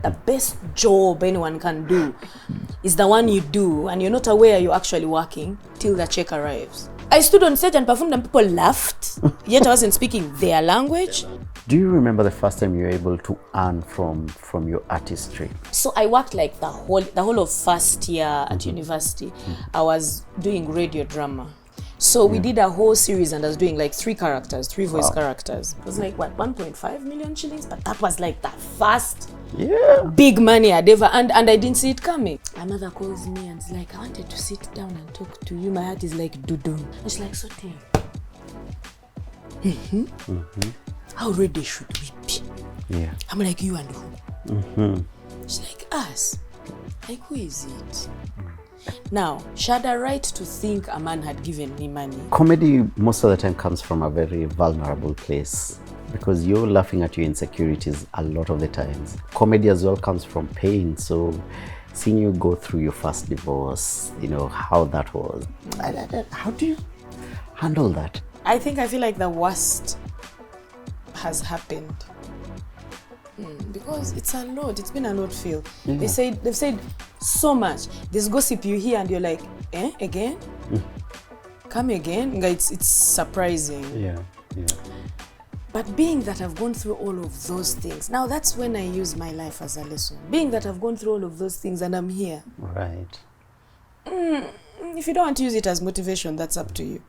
the best job anyone can do is the one you do, and you're not aware you're actually working till the check arrives. I stood on stage and performed and people laughed, yet I wasn't speaking their language. Do you remember the first time you were able to earn from your artistry? So I worked like the whole of first year at university. I was doing radio drama. So we did a whole series and I was doing like 3 voice characters. It was like, what, 1.5 million shillings? But that was like the first big money I'd ever, and I didn't see it coming. My mother calls me and is like, I wanted to sit down and talk to you. My heart is like, dudum. She's like, Sote. How ready should we be? Yeah. I'm like, you and who? She's like, us. Like, who is it? Now, she had a right to think a man had given me money. Comedy most of the time comes from a very vulnerable place because you're laughing at your insecurities a lot of the times. Comedy as well comes from pain. So seeing you go through your first divorce, you know, how that was. How do you handle that? I feel like the worst has happened. Because it's a lot. It's been a lot, Phil. Yeah. They've said so much. There's gossip you hear and you're like, again? Come again? It's surprising. Yeah. But being that I've gone through all of those things, now that's when I use my life as a lesson. Being that I've gone through all of those things and I'm here. Right. If you don't want to use it as motivation, that's up to you.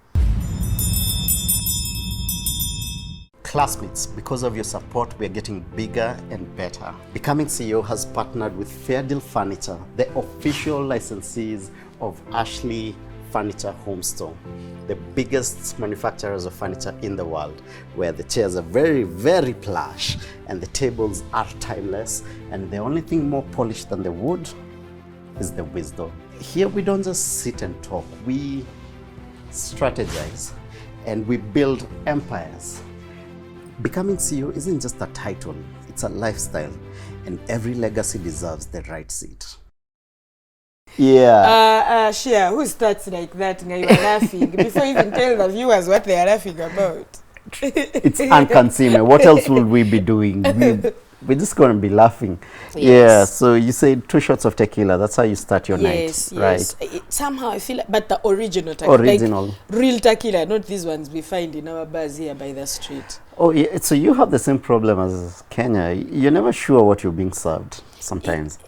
Classmates, because of your support, we are getting bigger and better. Becoming CEO has partnered with Fair Deal Furniture, the official licensees of Ashley Furniture Home Store, the biggest manufacturers of furniture in the world, where the chairs are very, very plush and the tables are timeless, and the only thing more polished than the wood is the wisdom. Here we don't just sit and talk, we strategize and we build empires. Becoming CEO isn't just a title, it's a lifestyle, and every legacy deserves the right seat. Yeah. Shia, who starts like that? You are laughing before you even tell the viewers what they are laughing about. It's Kansiime. What else would we be doing? We're just going to be laughing. Yes. Yeah, so you say 2 shots of tequila. That's how you start your night, right? Somehow I feel like, but the original tequila. Original. Like real tequila, not these ones we find in our bars here by the street. Oh, yeah. So you have the same problem as Kenya. You're never sure what you're being served sometimes.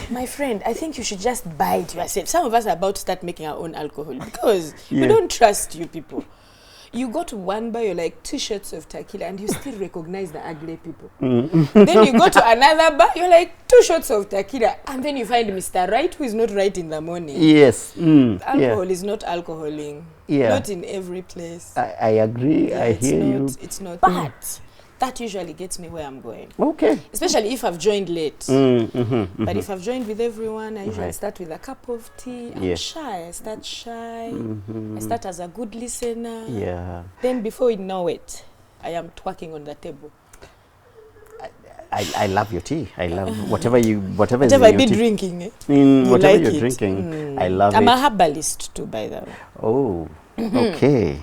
My friend, I think you should just buy it yourself. Some of us are about to start making our own alcohol because we don't trust you people. You go to one bar, you're like 2 shots of tequila and you still recognize the ugly people. Then you go to another bar, you're like 2 shots of tequila, and then you find Mr. Right who is not right in the morning. Yes. Alcohol is not alcoholing. Yeah. Not in every place. I agree. I hear you. It's not. But that usually gets me where I'm going. Okay. Especially if I've joined late. But if I've joined with everyone, I usually start with a cup of tea. I'm shy. I start shy. I start as a good listener. Yeah. Then before you know it, I am twerking on the table. I love your tea. I love whatever is in I be your tea. drinking it. Whatever like you're it. drinking, I love it. I'm a herbalist too, by the way. Oh, okay.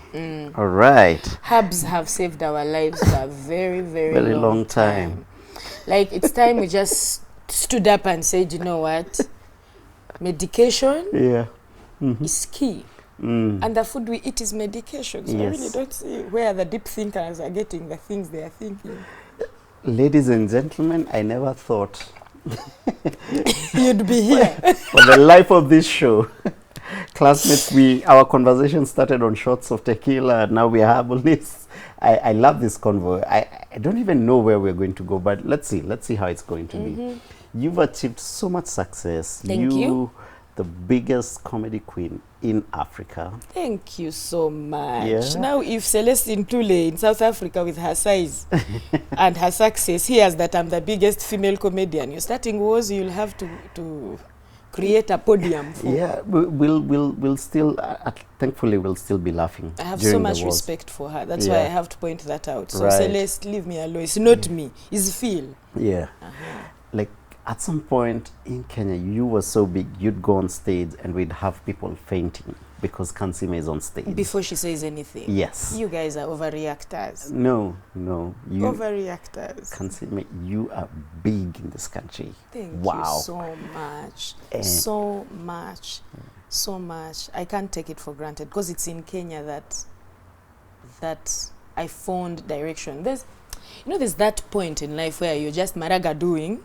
All right. Herbs have saved our lives for a very, very long time. Like, it's time we just stood up and said, you know what? Medication is key. And the food we eat is medication. So I really don't see where the deep thinkers are getting the things they are thinking. Ladies and gentlemen, I never thought you'd be here. For the life of this show. Classmates, our conversation started on shots of tequila, and now we are herbalists. I love this convo. I don't even know where we're going to go, but let's see how it's going to be. You've achieved so much success. Thank you. The biggest comedy queen in Africa. Thank you so much. Yeah. Now, if Celestine Tule in South Africa with her size and her success hears that I'm the biggest female comedian, you're starting wars, you'll have to create a podium for. Yeah, we'll still, thankfully, we'll still be laughing. I have so much respect for her. That's why I have to point that out. So Celeste, leave me alone. It's not me. It's Phil. Yeah. Like, At some point in Kenya, you were so big, you'd go on stage and we'd have people fainting because Kansiime is on stage. Before she says anything. Yes. You guys are overreactors. No. You, Overreactors. Kansiime, you are big in this country. Thank wow. you so much. So much. So much. I can't take it for granted because it's in Kenya that I found direction. There's that point in life where you're just maraga doing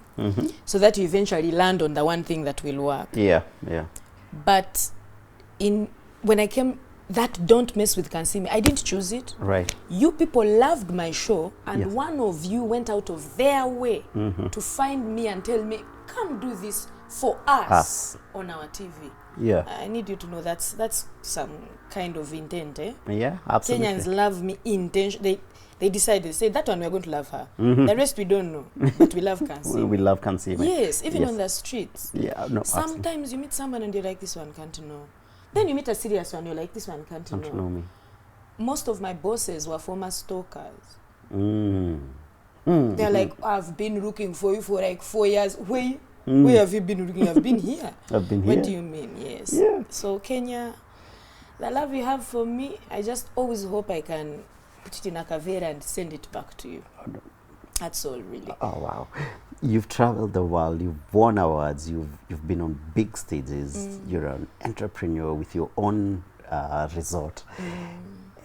so that you eventually land on the one thing that will work. Yeah. But when I came, that don't mess with Kansiime, I didn't choose it. Right. You people loved my show, and one of you went out of their way to find me and tell me, come do this for us on our TV. Yeah. I need you to know that's some kind of intent, eh? Yeah, absolutely. Kenyans love me intention. They decided, say, that one we're going to love her. The rest we don't know, but we love Kansiime. We love Kansiime. Yes, even on the streets. Yeah, no. Sometimes absolutely. you meet someone and you're like, this one can't know. Then you meet a serious one, you're like, this one can't know. Me. Most of my bosses were former stalkers. They're like, I've been looking for you for like 4 years. Where have you been looking? I've been here. I've been here. What do you mean? Yes. Yeah. So Kenya, the love you have for me, I just always hope I can put it in a kavera and send it back to you. That's all, really. Oh, wow. You've traveled the world, you've won awards, you've been on big stages, you're an entrepreneur with your own resort.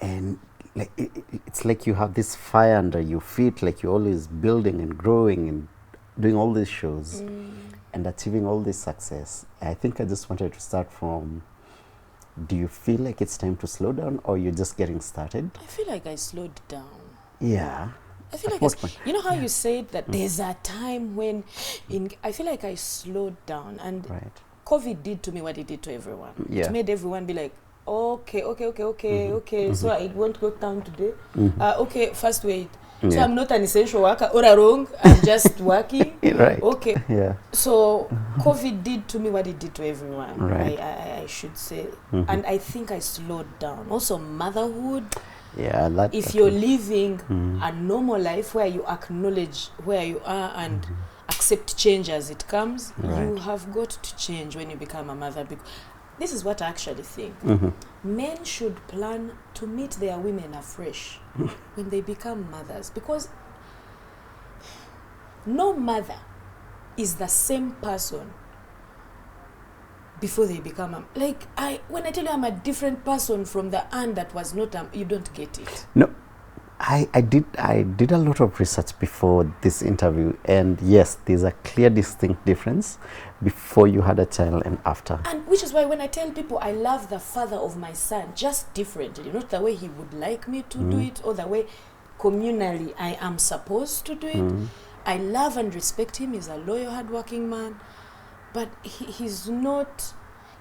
And like it's like you have this fire under your feet, like you're always building and growing and doing all these shows and achieving all this success. I think I just wanted to start from, do you feel like it's time to slow down, or you're just getting started? I feel like I slowed down. Yeah. I feel like you know how you said that there's a time when I feel like I slowed down, and COVID did to me what it did to everyone. Yeah. It made everyone be like, okay, so I won't go down today. Okay, first wait. So I'm not an essential worker or wrong. I'm just working. Right. Okay. Yeah. So COVID did to me what it did to everyone. Right. I should say. And I think I slowed down. Also motherhood. Yeah. If you're living a normal life where you acknowledge where you are and accept change as it comes, you have got to change when you become a mother. Because this is what I actually think. Men should plan to meet their women afresh when they become mothers, because no mother is the same person before they become when I tell you I'm a different person from the Anne that was not you don't get it. No, I did a lot of research before this interview, and yes, there's a clear distinct difference before you had a child and after. And which is why when I tell people I love the father of my son just differently, not the way he would like me to do it or the way communally I am supposed to do it. I love and respect him. He's a loyal, hardworking man, but he's not.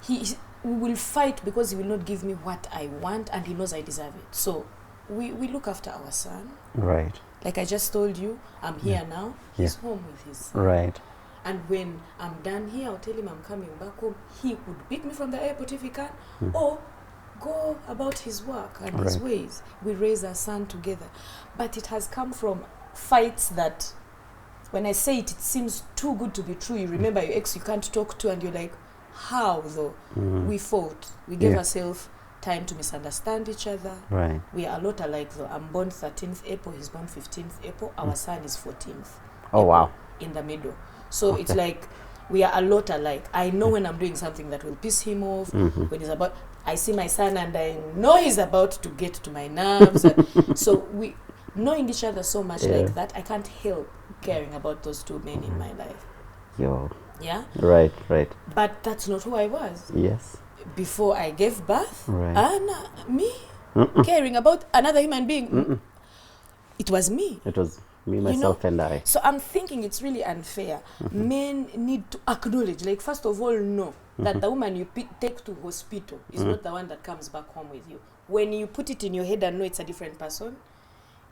We will fight because he will not give me what I want, and he knows I deserve it. So we look after our son. Right. Like I just told you, I'm here now. He's home with his son. Right. And when I'm done here, I'll tell him I'm coming back home. He would pick me from the airport if he can, or go about his work and his ways. We raise our son together. But it has come from fights that, when I say it, it seems too good to be true. You remember your ex you can't talk to, and you're like, how though? We fought. We gave ourselves time to misunderstand each other. Right. We are a lot alike though. I'm born 13th April, he's born 15th April. Our son is 14th. Oh, wow. In the middle. So it's like we are a lot alike. I know when I'm doing something that will piss him off. When he's about, I see my son and I know he's about to get to my nerves. So we knowing each other so much like that, I can't help caring about those two men in my life. Yeah? Right. But that's not who I was. Yes. Before I gave birth, me caring about another human being. It was me. It was me, myself, and I. So I'm thinking it's really unfair. Men need to acknowledge, like, first of all, know that the woman you take to hospital is not the one that comes back home with you. When you put it in your head and know it's a different person,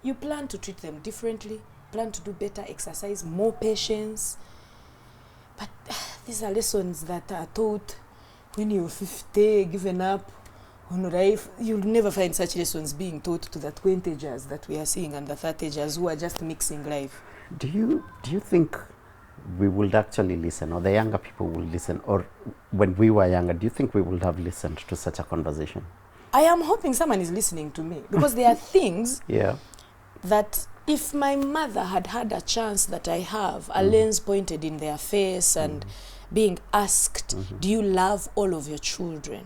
you plan to treat them differently, plan to do better, exercise, more patience. But these are lessons that are taught when you're 50, given up on life. You'll never find such lessons being taught to the 20-agers that we are seeing and the 30-agers who are just mixing life. Do you think we would actually listen, or the younger people will listen, or when we were younger, do you think we would have listened to such a conversation? I am hoping someone is listening to me, because there are things Yeah. that if my mother had had a chance that I have, a lens pointed in their face and being asked, do you love all of your children?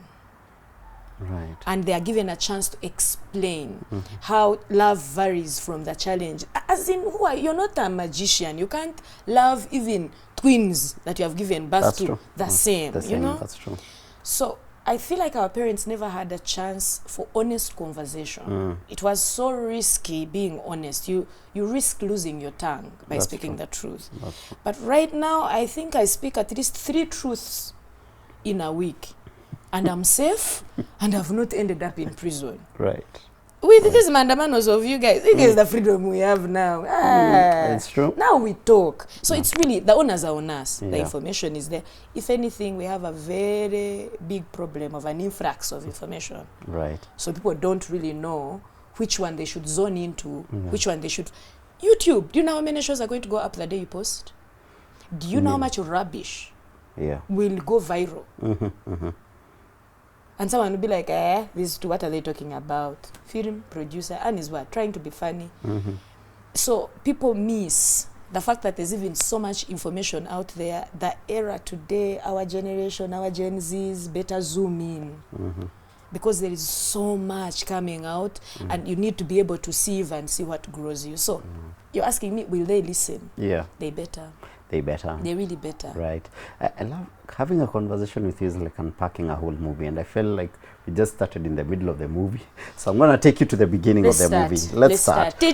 Right. And they are given a chance to explain how love varies from the challenge. As in, you're not a magician. You can't love even twins that you have given birth That's to true. the same, The you same, know? that's true. So I feel like our parents never had a chance for honest conversation. It was so risky being honest. You risk losing your tongue by That's speaking true. the truth. That's true. But right now, I think I speak at least 3 truths in a week. And I'm safe, and I've not ended up in prison. Right. With these mandamanos of you guys, look at the freedom we have now. It's true. Now we talk. So it's really, the owners are on us. The Yeah. information is there. If anything, we have a very big problem of an influx of information. Right. So people don't really know which one they should zone into, which one they should. YouTube, do you know how many shows are going to go up the day you post? Do you know how much rubbish Yeah. will go viral? And someone will be like, these two, what are they talking about? Film producer, and is what? Trying to be funny. So people miss the fact that there's even so much information out there. The era today, our generation, our Gen Zs, better zoom in. Because there is so much coming out, and you need to be able to sieve and see what grows you. So you're asking me, will they listen? Yeah. They better. They better. They really better. Right. I love having a conversation with you is like unpacking a whole movie, and I feel like we just started in the middle of the movie. So I'm going to take you to the beginning of the movie. Let's start. They're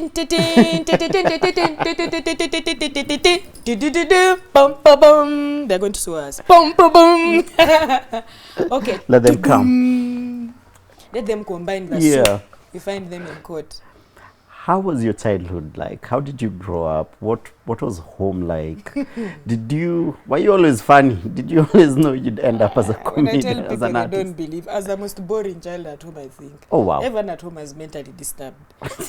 going to sue us. Okay. Let them come. Let them combine the Yeah. suit. You find them in court. How was your childhood like? How did you grow up? What was home like? Were you always funny? Did you always know you'd end up as a When I comedian, tell as people, an they artist? don't believe. As the most boring child at home, I think. Oh, wow. Everyone at home is mentally disturbed.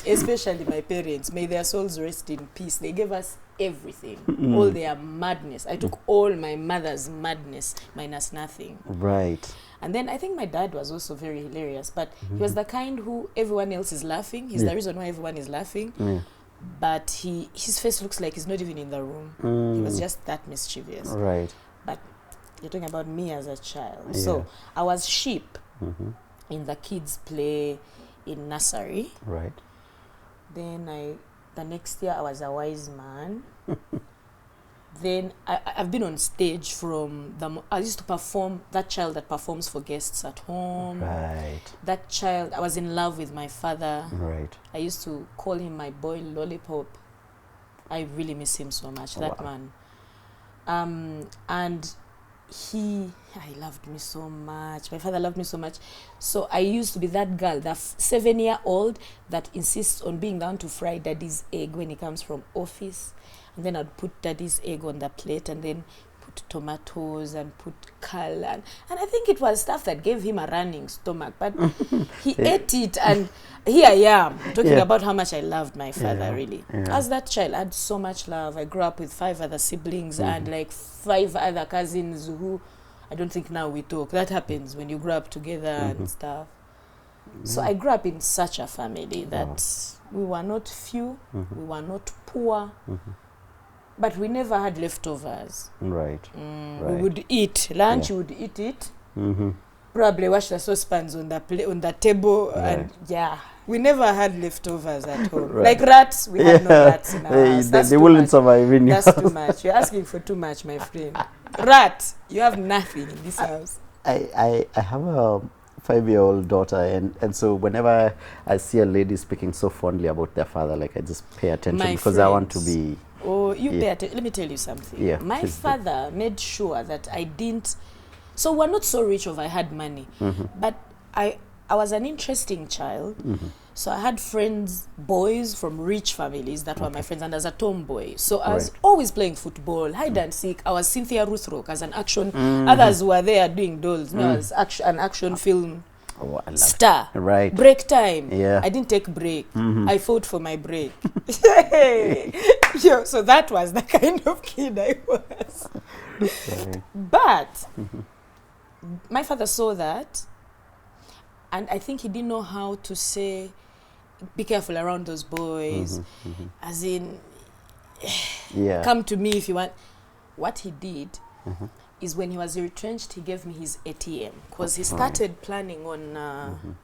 Especially my parents. May their souls rest in peace. They gave us everything. All their madness. I took all my mother's madness minus nothing. Right. And then I think my dad was also very hilarious. But he was the kind who everyone else is laughing. He's the reason why everyone is laughing. But his face looks like he's not even in the room. He was just that mischievous. Right. But you're talking about me as a child. Yeah. So I was sheep in the kids' play in nursery. Right. Then the next year I was a wise man. Then I've been on stage I used to perform, that child that performs for guests at home. Right. That child, I was in love with my father. Right. I used to call him my boy lollipop. I really miss him so much, that man. And he loved me so much. My father loved me so much. So I used to be that girl, that 7-year-old that insists on being down to fry daddy's egg when he comes from office. And then I'd put daddy's egg on the plate and then put tomatoes and put caul. And I think it was stuff that gave him a running stomach. But he ate it, and here I am talking about how much I loved my father, really. Yeah. As that child, I had so much love. I grew up with 5 other siblings and like 5 other cousins who I don't think now we talk. That happens when you grow up together and stuff. So I grew up in such a family that we were not few, we were not poor, but we never had leftovers. Right. We would eat lunch, we would eat it, probably wash the saucepans on the table, and we never had leftovers at home. Like rats, we had no rats in our house. They wouldn't survive in your That's too much. You're asking for too much, my friend. Rat, you have nothing in this house. I have a 5-year-old daughter, and so whenever I see a lady speaking so fondly about their father, like I just pay attention because I want to be. Oh, you pay attention. Let me tell you something. Yeah, my father made sure that I didn't. So we're not so rich, I had money, but I was an interesting child. So I had friends, boys from rich families that were my friends, and as a tomboy. So I was always playing football, hide and seek. I was Cynthia Ruthrock as an action. Others were there doing dolls. No, as an action film Oh, I love Star. it. Right. Break time. Yeah. I didn't take break. I fought for my break. Yo, so that was the kind of kid I was. Right. But my father saw that, and I think he didn't know how to say, be careful around those boys. As in, Yeah. come to me if you want. What he did is when he was retrenched, he gave me his ATM because he started planning on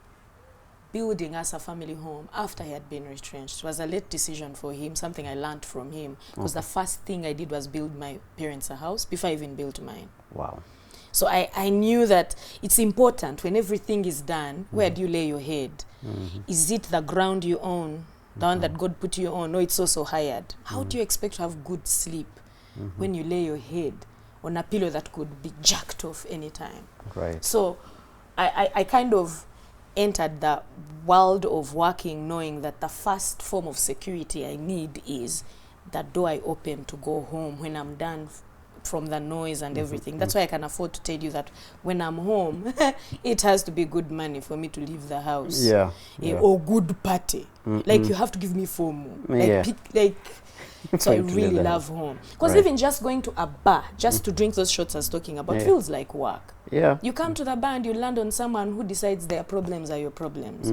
building us a family home after he had been retrenched. It was a late decision for him, something I learned from him, because the first thing I did was build my parents a house before I even built mine. Wow. So I knew that it's important when everything is done, where do you lay your head? Is it the ground you own, the one that God put you on, or it's also hired? How do you expect to have good sleep when you lay your head on a pillow that could be jacked off anytime? Right. So I kind of entered the world of working knowing that the first form of security I need is the door I open to go home when I'm done from the noise and everything. That's why I can afford to tell you that when I'm home, it has to be good money for me to leave the house. Yeah. Or good party. Like you have to give me FOMO. So I really love home. Because even just going to a bar, just to drink those shots I was talking about, feels like work. Yeah. You come to the bar and you land on someone who decides their problems are your problems.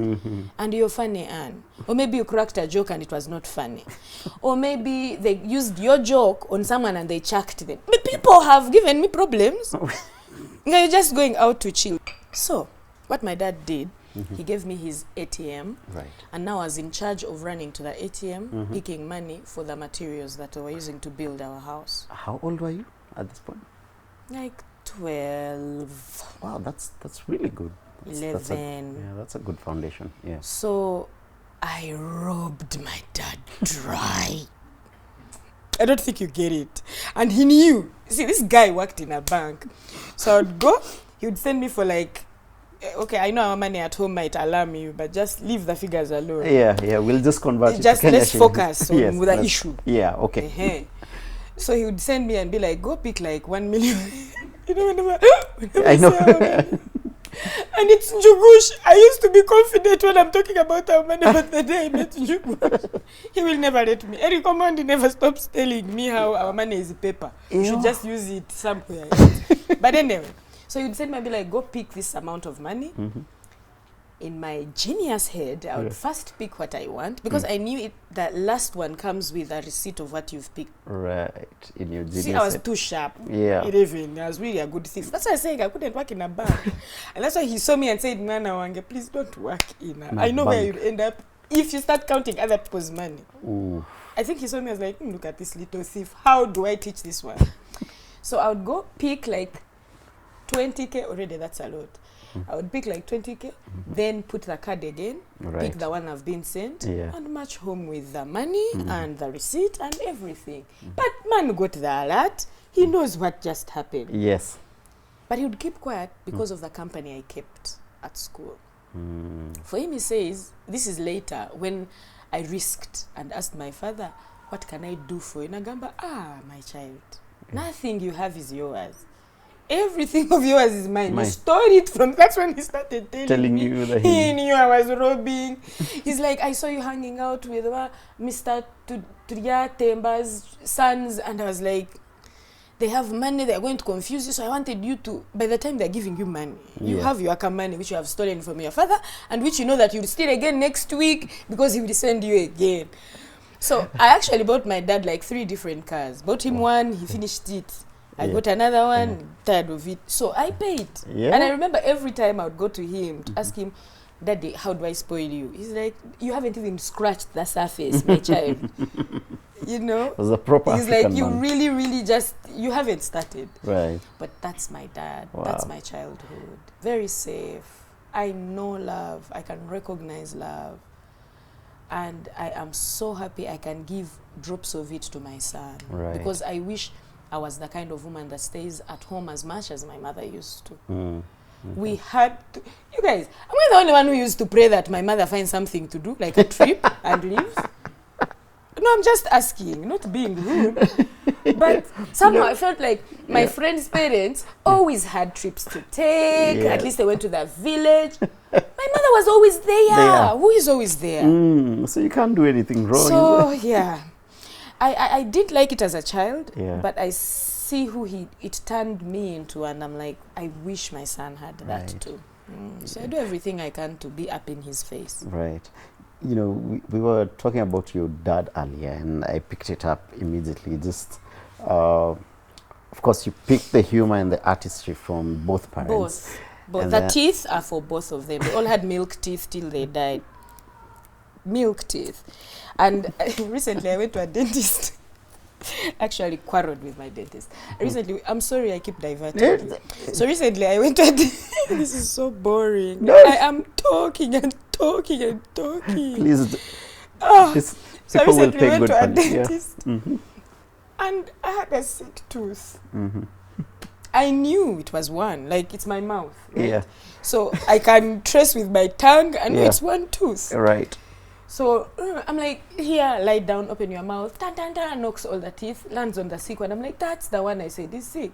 And you're funny, Anne. Or maybe you cracked a joke and it was not funny. Or maybe they used your joke on someone and they chucked them. But people have given me problems. You're just going out to chill. So, what my dad did, he gave me his ATM. Right. And now I was in charge of running to the ATM, picking money for the materials that we were using to build our house. How old were you at this point? Like 12. Wow, that's really good. 11. That's a good foundation. Yeah. So I robbed my dad dry. I don't think you get it. And he knew. See, this guy worked in a bank. So I would go, he would send me for like, okay, I know our money at home might alarm you, but just leave the figures alone. Yeah, we'll just convert it just to let's focus on the issue. Yeah, okay. So he would send me and be like, go pick like 1 million. You know, whenever I know. And it's Njugush. I used to be confident when I'm talking about our money, but the day I met Njugush, he will never let me. Eric Command never stops telling me how our money is paper. You should just use it somewhere. But anyway, so you'd send me and be like, go pick this amount of money. In my genius head, I would first pick what I want, because I knew that last one comes with a receipt of what you've picked. Right. In your genius See, I was head. too sharp. Yeah. I was really a good thief. That's why I was saying I couldn't work in a bank. And that's why he saw me and said, Nana Wange, please don't work in a... I know where you'll end up if you start counting other people's money. Ooh. I think he saw me as like, look at this little thief. How do I teach this one? So I would go pick like 20K. Already, that's a lot. I would pick like 20K, then put the card again, pick the one I've been sent, and march home with the money and the receipt and everything. But man got the alert. He knows what just happened. Yes. But he would keep quiet because of the company I kept at school. For him, he says, this is later, when I risked and asked my father, what can I do for you? Nagamba, my child, nothing you have is yours. Everything of yours is mine. You stole it from... That's when he started telling me. You that he knew I was robbing. He's like, I saw you hanging out with Mr. Turia Temba's sons. And I was like, they have money. They're going to confuse you. So I wanted you to... By the time they're giving you money, you have your money, which you have stolen from your father, and which you know that you'll steal again next week because he will send you again. So I actually bought my dad like 3 different cars. Bought him one. He finished it. I got another one, tired of it. So I paid. And I remember every time I would go to him to ask him, Daddy, how do I spoil you? He's like, you haven't even scratched the surface, my child. You know? It was a proper He's African like, you man. really just, you haven't started. Right. But that's my dad. Wow. That's my childhood. Very safe. I know love. I can recognize love. And I am so happy I can give drops of it to my son. Right. Because I wish I was the kind of woman that stays at home as much as my mother used to. We had to... You guys, am I the only one who used to pray that my mother finds something to do, like a trip, and leaves? No, I'm just asking, not being rude. But somehow I felt like my friend's parents always had trips to take. At least they went to the village. My mother was always there. Who is always there? So you can't do anything wrong. So, yeah. I did like it as a child, but I see who it turned me into, and I'm like, I wish my son had that too. So I do everything I can to be up in his face. Right. You know, we were talking about your dad earlier, and I picked it up immediately. Just, of course, you picked the humor and the artistry from both parents. Both. The teeth are for both of them. They all had milk teeth till they died. Milk teeth. And recently I went to a dentist. Actually quarreled with my dentist. Recently, I'm sorry I keep diverting. So recently I went to a dentist. This is so boring. No. I am talking and talking and talking. Please. So I recently went to a dentist. And I had a sick tooth. I knew it was one, like it's my mouth. Right? So I can trace with my tongue and it's one tooth. Right. So I'm like, here, lie down, open your mouth, tan, tan, tan, knocks all the teeth, lands on the sick one. I'm like, that's the one I said is sick.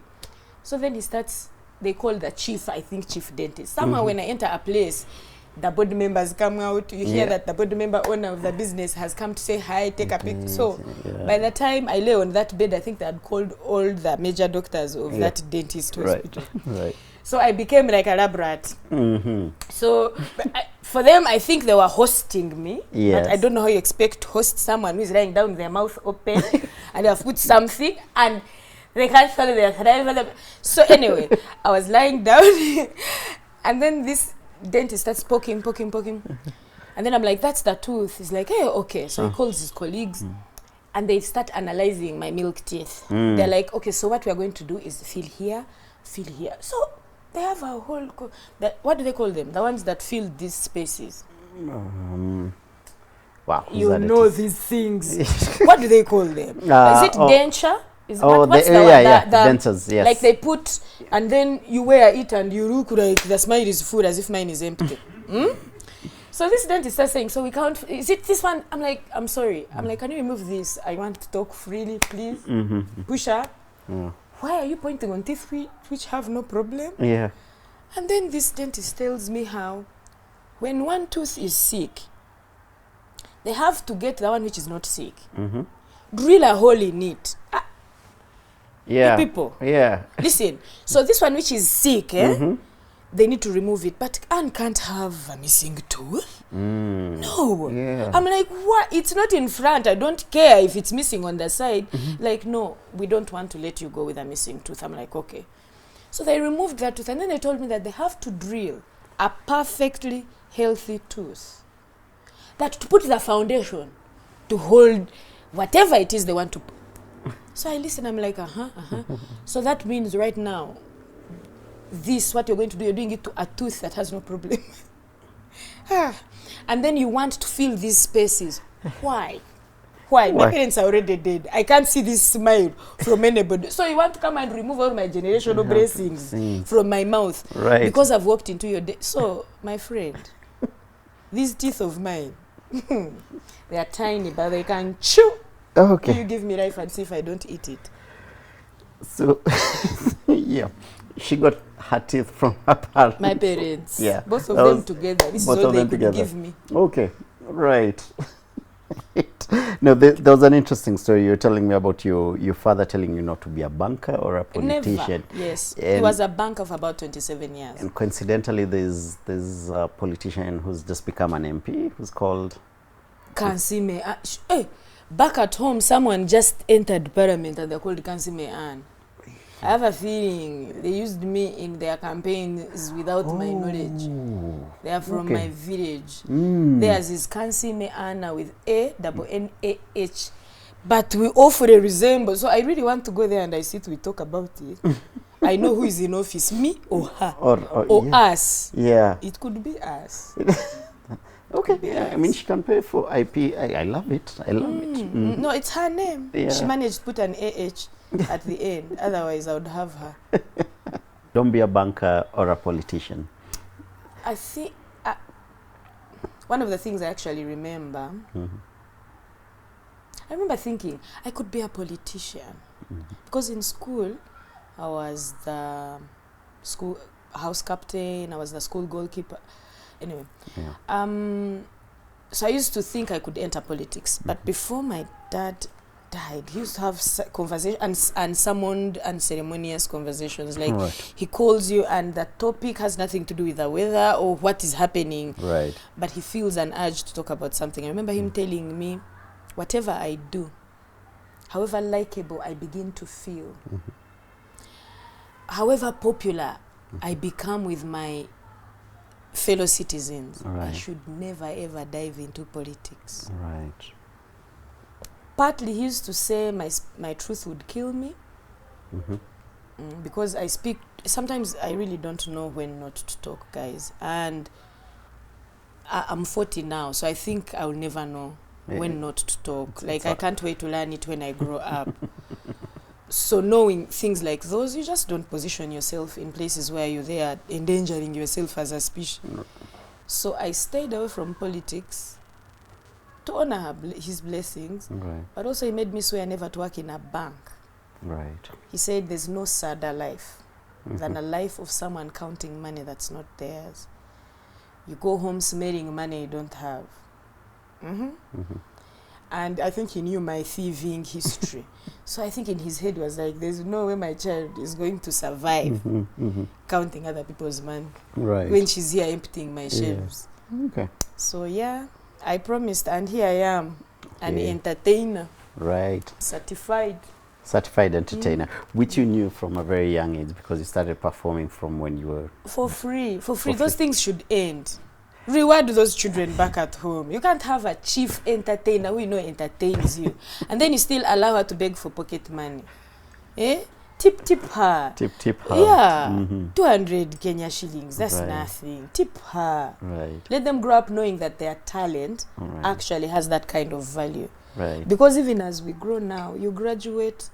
So then he starts, they call the chief, I think chief dentist. Somehow when I enter a place, the board members come out, you hear that the board member owner of the business has come to say hi, take a picture. So by the time I lay on that bed, I think they had called all the major doctors of that dentist hospital. Right. So I became like a lab rat. So for them, I think they were hosting me. But I don't know how you expect to host someone who is lying down with their mouth open and they have put something and they can't follow their saliva. So anyway, I was lying down and then this dentist starts poking. And then I'm like, that's the tooth. He's like, hey, okay. So he calls his colleagues and they start analyzing my milk teeth. They're like, okay, so what we're going to do is feel here. So they have a whole, what do they call them? The ones that fill these spaces. Wow. You know these things. What do they call them? Is it denture? What's the dentures, yes. Like they put, and then you wear it and you look like the smile is full as if mine is empty. So this dentist starts saying, so we can't, is it this one? I'm like, I'm sorry. I'm like, can you remove this? I want to talk freely, please. Push up. Why are you pointing on teeth which have no problem? And then this dentist tells me how when one tooth is sick, they have to get the one which is not sick. Drill a hole in it. People. Listen, so this one which is sick, they need to remove it. But Anne can't have a missing tooth. No. I'm like, what? It's not in front. I don't care if it's missing on the side. Like, no, we don't want to let you go with a missing tooth. I'm like, okay. So they removed that tooth. And then they told me that they have to drill a perfectly healthy tooth. That to put the foundation to hold whatever it is they want to. So I listen. I'm like, So that means right now, this, what you're going to do, you're doing it to a tooth that has no problem. And then you want to fill these spaces. Why? My parents are already dead. I can't see this smile from anybody. So you want to come and remove all my generational blessings from my mouth. Because I've walked into your day. So, my friend, these teeth of mine, they are tiny, but they can chew. Okay. You give me life and see if I don't eat it. So, she got her teeth from her parents. My parents. Both of them together. This is all they could give me. Okay, right. No, there was an interesting story you were telling me about your father telling you not to be a banker or a politician. Never. Yes, he was a banker for about 27 years. And coincidentally, there's a politician who's just become an MP who's called Kansiime. Back at home, someone just entered parliament and they're called Kansiime Anne. I have a feeling they used me in their campaigns without my knowledge. They are from my village. Theirs is Kansiime Anna with A-N-A-H. But we awfully resemble. So I really want to go there and we talk about it. I know who is in office, me or her. Or us. It could be us. Okay, I mean, she can pay for IP. I love it. I love it. No, it's her name. She managed to put an AH at the end. Otherwise, I would have her. Don't be a banker or a politician. I think one of the things I actually remember, I remember thinking I could be a politician. Because in school, I was the school house captain, I was the school goalkeeper. Anyway, so I used to think I could enter politics. But before my dad died, he used to have conversations and summoned unceremonious conversations. Like he calls you and the topic has nothing to do with the weather or what is happening. Right. But he feels an urge to talk about something. I remember him telling me, whatever I do, however likable I begin to feel, however popular I become with my fellow citizens, I should never ever dive into politics. Right. Partly he used to say my truth would kill me, because I speak, sometimes I really don't know when not to talk, guys. And I'm 40 now, so I think I will never know when not to talk. Like, I can't wait to learn it when I grow up. So knowing things like those, you just don't position yourself in places where you're there endangering yourself as a species. So I stayed away from politics to honor his blessings, but also he made me swear never to work in a bank. Right. He said there's no sadder life than a life of someone counting money that's not theirs. You go home smelling money you don't have. And I think he knew my thieving history. So I think in his head was like, there's no way my child is going to survive counting other people's money when she's here emptying my shelves. Okay. So yeah, I promised, and here I am, an entertainer. Right. Certified Entertainer, which you knew from a very young age because you started performing from when you were... For free. Those things should end. Reward those children back at home. You can't have a chief entertainer who entertains you, and then you still allow her to beg for pocket money. Tip her. Tip her. Yeah. 200 Kenya shillings. That's nothing. Tip her. Right. Let them grow up knowing that their talent actually has that kind of value. Right. Because even as we grow now, you graduate.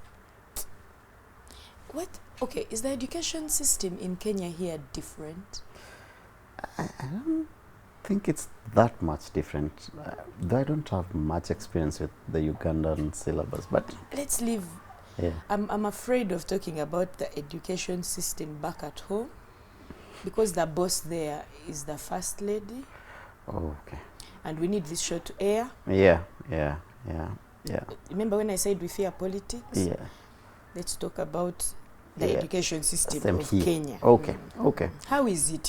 Okay, is the education system in Kenya here different? I don't think it's that much different. Though I don't have much experience with the Ugandan syllabus, but let's leave. Yeah. I'm afraid of talking about the education system back at home because the boss there is the first lady. Oh, okay. And we need this show to air. Yeah. Remember when I said we fear politics? Yeah. Let's talk about the education system of Kenya. Okay. How is it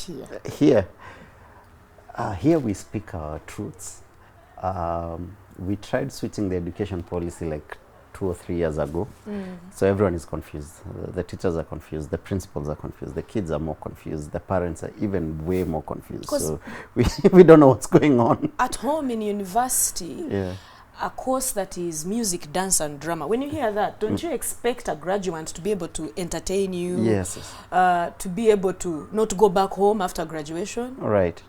here? Here we speak our truths. We tried switching the education policy like 2 or 3 years ago. So everyone is confused. The teachers are confused. The principals are confused. The kids are more confused. The parents are even way more confused. So we don't know what's going on. At home in university, a course that is music, dance, and drama. When you hear that, don't you expect a graduate to be able to entertain you? Yes. To be able to not go back home after graduation? Right.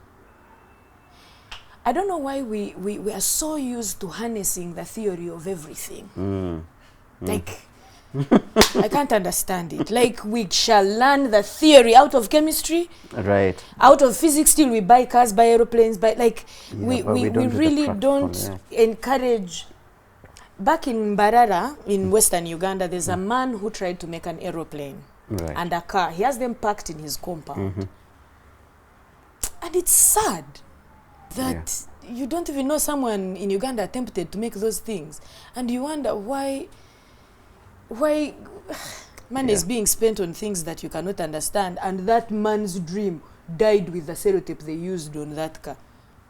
I don't know why we are so used to harnessing the theory of everything. Like, I can't understand it. Like, we shall learn the theory out of chemistry. Right. Out of physics, still we buy cars, buy aeroplanes, buy, like, we really don't encourage. Back in Mbarara, in Western Uganda, there's a man who tried to make an aeroplane and a car. He has them packed in his compound. And it's sad that you don't even know someone in Uganda attempted to make those things, and you wonder why money is being spent on things that you cannot understand, and that man's dream died with the sellotape they used on that car.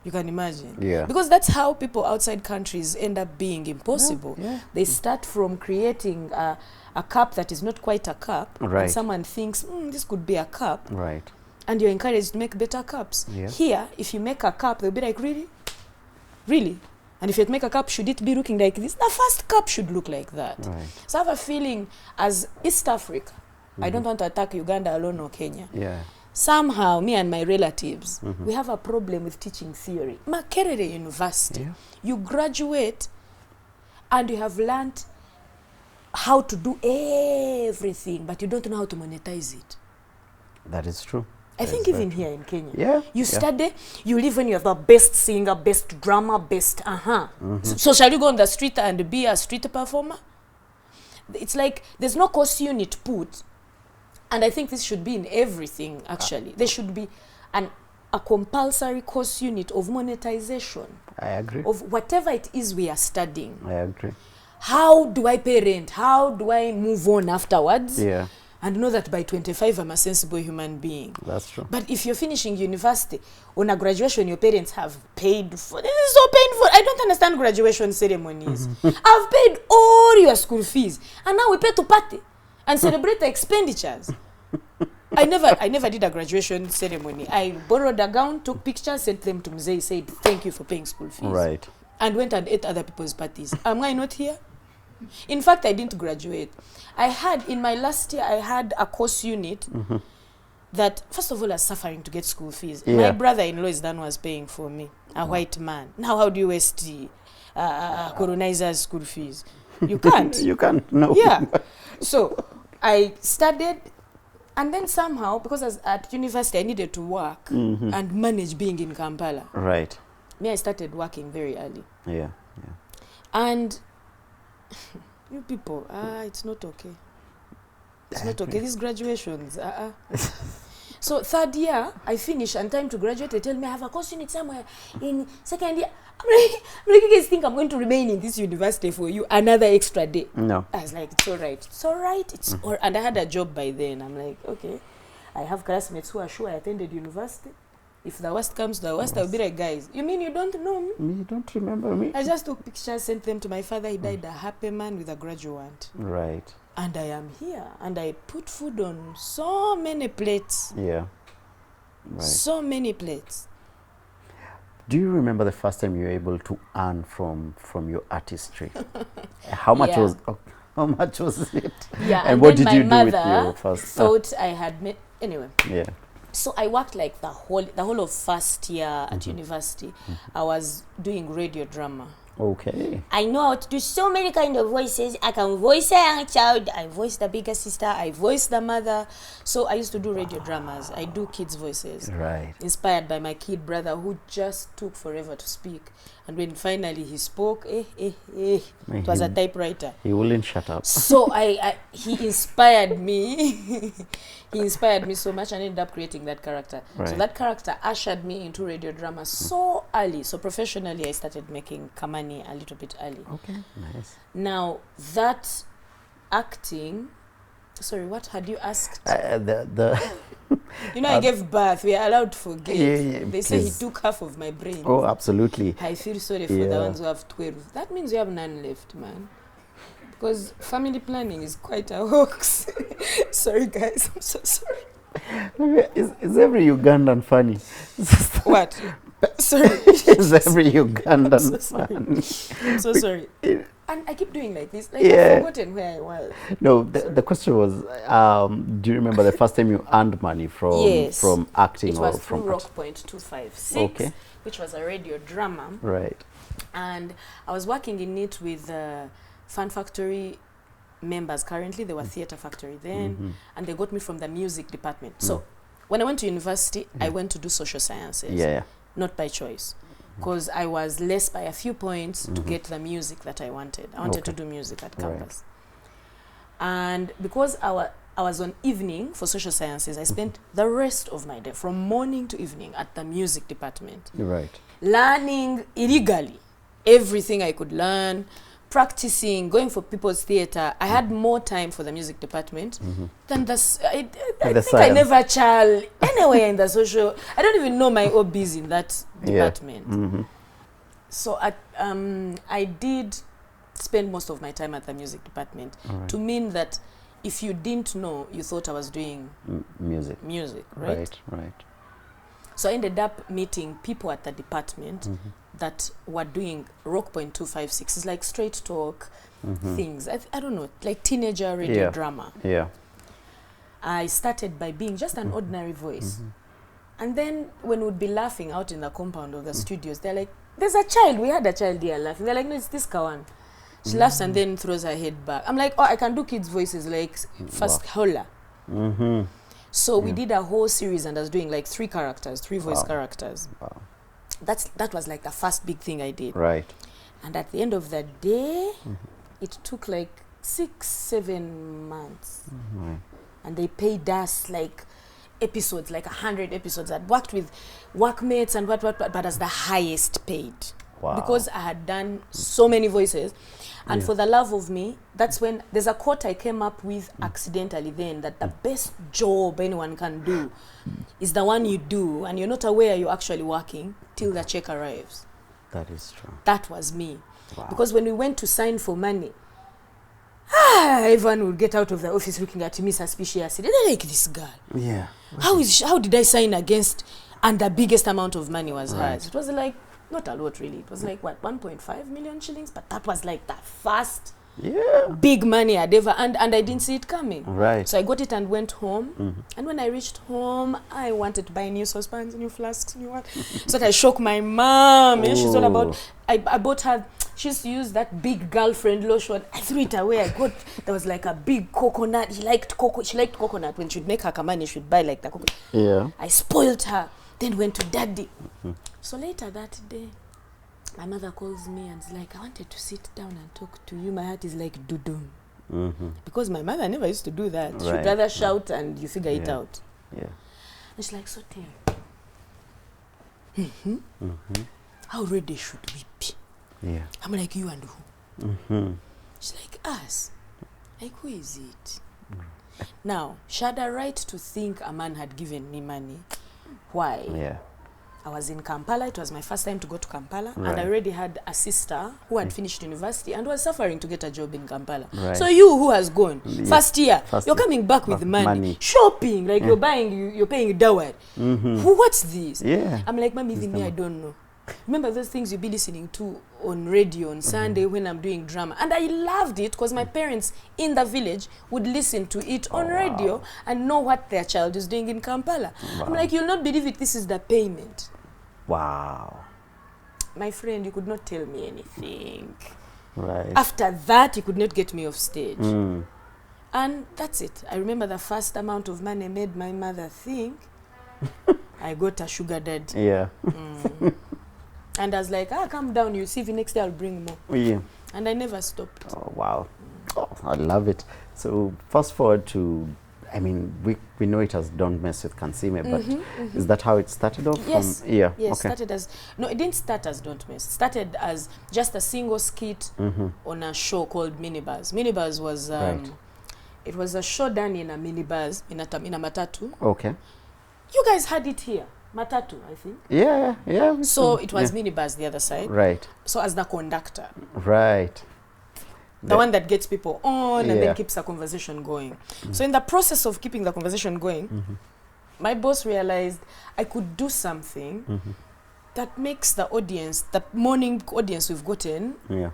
You can imagine. Because that's how people outside countries end up being impossible. They start from creating a cup that is not quite a cup, and someone thinks this could be a cup, and you're encouraged to make better cups. Here, if you make a cup, they'll be like, really? And if you make a cup, should it be looking like this? The first cup should look like that. So I have a feeling, as East Africa, I don't want to attack Uganda alone or Kenya. Somehow, me and my relatives, we have a problem with teaching theory. Makerere University, you graduate and you have learned how to do everything, but you don't know how to monetize it. That is true. I think even here in Kenya. Yeah. You study, you live when you're the best singer, best drama, best, So shall you go on the street and be a street performer? It's like there's no course unit put. And I think this should be in everything, actually. There should be a compulsory course unit of monetization. I agree. Of whatever it is we are studying. I agree. How do I pay rent? How do I move on afterwards? Yeah. And know that by 25, I'm a sensible human being. That's true. But if you're finishing university, on a graduation, your parents have paid for. This is so painful. I don't understand graduation ceremonies. I've paid all your school fees. And now we pay to party and celebrate the expenditures. I never did a graduation ceremony. I borrowed a gown, took pictures, sent them to Mzee, said, thank you for paying school fees. Right. And went and ate other people's parties. Am I not here? In fact, I didn't graduate. In my last year, I had a course unit that, first of all, I was suffering to get school fees. Yeah. My brother-in-law is the one who was paying for me, a white man. Now, how do you waste colonizers' school fees? You can't. You can't, no. Yeah. So, I studied, and then somehow, because I was at university, I needed to work and manage being in Kampala. Right. I started working very early. Yeah. And you people, it's not okay. It's not okay. These graduations, So third year, I finish, and time to graduate, they tell me I have a course unit somewhere in second year. I'm like, you guys think I'm going to remain in this university for you another extra day? No. I was like, it's all right. It's all right. And I had a job by then. I'm like, okay. I have classmates who are sure I attended university. If the worst comes to the worst, I'll be like, guys, you mean you don't know me? You don't remember me? I just took pictures, sent them to my father. He died a happy man with a graduate. Right. And I am here. And I put food on so many plates. Yeah. Right. So many plates. Do you remember the first time you were able to earn from your artistry? How much was it? Yeah, and what did you do with my your first? Thought I had made anyway. Yeah. So I worked like the whole of first year at university. I was doing radio drama. Okay. I know how to do so many kind of voices. I can voice a young child. I voice the bigger sister. I voice the mother. So I used to do radio dramas. I do kids' voices. Right. Inspired by my kid brother who just took forever to speak. And when finally he spoke, it was a typewriter. He wouldn't shut up. So he inspired me. He inspired me so much and ended up creating that character. Right. So that character ushered me into radio drama so early. So professionally, I started making Kamani a little bit early. Okay, nice. Now, that acting... Sorry, what had you asked? I gave birth. We are allowed to forget. Yeah, they say he took half of my brain. Oh, absolutely. I feel sorry for the ones who have 12. That means you have none left, man. Because family planning is quite a hoax. Sorry, guys. I'm so sorry. Is every Ugandan funny? What? Sorry. Is every Ugandan funny? I'm so sorry. And I keep doing like this. Like I've forgotten where I was. No, the question was, do you remember the first time you earned money from acting? It was or from Rock Point 256, okay, which was a radio drama. Right. And I was working in it with Fun Factory members. Currently, they were Theatre Factory then, and they got me from the music department. So when I went to university, I went to do social sciences. Yeah. Not by choice. Because I was less by a few points to get the music that I wanted. I wanted to do music at campus. Right. And because I was on evening for social sciences, I spent the rest of my day, from morning to evening, at the music department. Right. Learning illegally everything I could learn, practicing, going for people's theatre. I had more time for the music department than I think I never shall anywhere in the social. I don't even know my hobbies in that department. So I did spend most of my time at the music department, to mean that if you didn't know, you thought I was doing music, right? Right. So I ended up meeting people at the department that were doing Rock Point 256. It's like straight talk things. I don't know, like teenager radio drama. Yeah. I started by being just an ordinary voice. And then when we'd be laughing out in the compound of the studios, they're like, there's a child. We had a child here laughing. They're like, no, it's this Kawan. She laughs and then throws her head back. I'm like, oh, I can do kids' voices like First Hola. So we did a whole series, and I was doing like 3 characters, 3 voice characters. Wow. That was like the first big thing I did. Right. And at the end of the day, it took like 6-7 months. Right. And they paid us like episodes, like 100 episodes. I'd worked with workmates and what, but as the highest paid. Wow. Because I had done so many voices. And for the love of me, that's when there's a quote I came up with accidentally then, that the best job anyone can do is the one you do and you're not aware you're actually working till the check arrives. That is true. That was me. Wow. Because when we went to sign for money, everyone would get out of the office looking at me suspiciously. They're like, this girl. Yeah. How did I sign against, and the biggest amount of money was hers? It was like, not a lot really. It was like, what, 1.5 million shillings? But that was like the first big money I'd ever, and I didn't see it coming. Right. So I got it and went home. And when I reached home, I wanted to buy new saucepans, new flasks, new what. So I shocked my mom. Yeah, she's all about, I bought her, she used to use that big girlfriend lotion. I threw it away. There was like a big coconut. She liked coconut. When she'd make her kamani, she'd buy like the coconut. Yeah. I spoiled her. Then went to daddy. So later that day, my mother calls me and is like, I wanted to sit down and talk to you. My heart is like dudum. Because my mother never used to do that. Right. She'd rather shout and you figure it out. Yeah. And she's like, so tell how ready should we be? Yeah. I'm like, you and who? She's like, us. Like, who is it? Now, she had a right to think a man had given me money. Why? Yeah. I was in Kampala. It was my first time to go to Kampala. Right. And I already had a sister who had finished university and was suffering to get a job in Kampala. Right. So you who has gone, first year, First you're year. coming back with money. Shopping, like you're paying dowry. What's this? Yeah. I'm like, Mom, even me, I don't know. Remember those things you'd be listening to on radio on Sunday when I'm doing drama? And I loved it because my parents in the village would listen to it on radio and know what their child is doing in Kampala. I'm like, you'll not believe it, this is the payment. Wow. My friend, you could not tell me anything. Right. After that, you could not get me off stage. And that's it. I remember the first amount of money made my mother think I got a sugar daddy. Yeah. And I was like, calm down, you see if next day I'll bring more. Yeah. And I never stopped. Oh, wow. Oh, I love it. So fast forward to, I mean, we know it as Don't Mess with Kansiime, but is that how it started off? Yes. Yeah. Yes, Okay. started as, no, it didn't start as Don't Mess. It started as just a single skit on a show called Minibus. Minibus was, Right. it was a show done in a minibus, in a matatu. Okay. You guys had it here. Matatu, I think. Yeah. Yeah. So it was minibus the other side. Right. So as the conductor, Right. the one that gets people on and Yeah. then keeps the conversation going. So in the process of keeping the conversation going, my boss realized I could do something that makes the audience, that morning audience we've gotten, Yeah.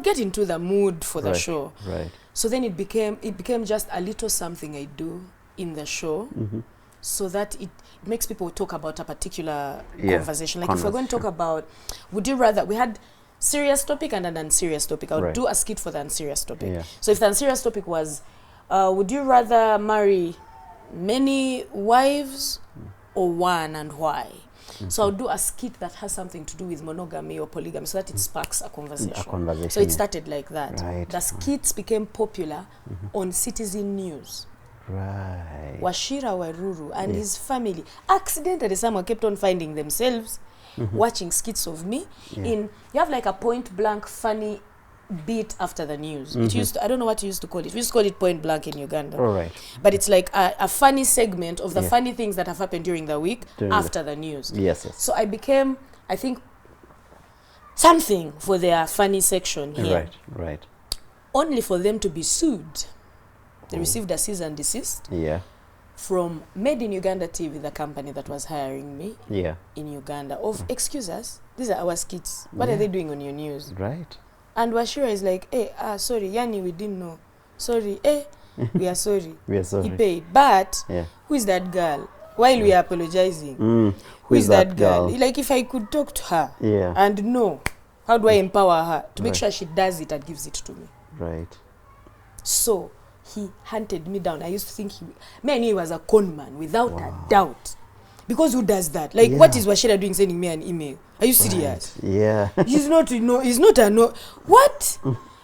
get into the mood for the show. Right. So then it became just a little something I do in the show, so that it makes people talk about a particular conversation. Like if we're going to talk about, would you rather, we had serious topic and an unserious topic. I would do a skit for the unserious topic. Yeah. So if the unserious topic was, would you rather marry many wives or one, and why? So I'll do a skit that has something to do with monogamy or polygamy, so that it sparks a conversation. So it started like that. Right. The skits became popular on Citizen News. Right. Washira Waruru and his family accidentally someone kept on finding themselves watching skits of me you have like a point blank funny beat after the news. It used to, I don't know what you used to call it. We used to call it point blank in Uganda. All right. But it's like a funny segment of the funny things that have happened during the week after the news. Yes. So I became, I think, something for their funny section here. Right. Only for them to be sued. They received a cease and desist from Made in Uganda TV, the company that was hiring me in Uganda, of, excuse us, these are our skits. What are they doing on your news? Right. And Washira is like, sorry, Yani, we didn't know. Sorry, we are sorry. We are sorry. He paid. But who is that girl? While we are apologizing, who is that girl? Like, if I could talk to her and know, how do I empower her to make sure she does it and gives it to me? Right. So he hunted me down. I used to think me I knew he was a con man without a doubt. Because who does that? Like, what is Washira doing sending me an email? Are you serious? Right. Yeah. He's not a no. What?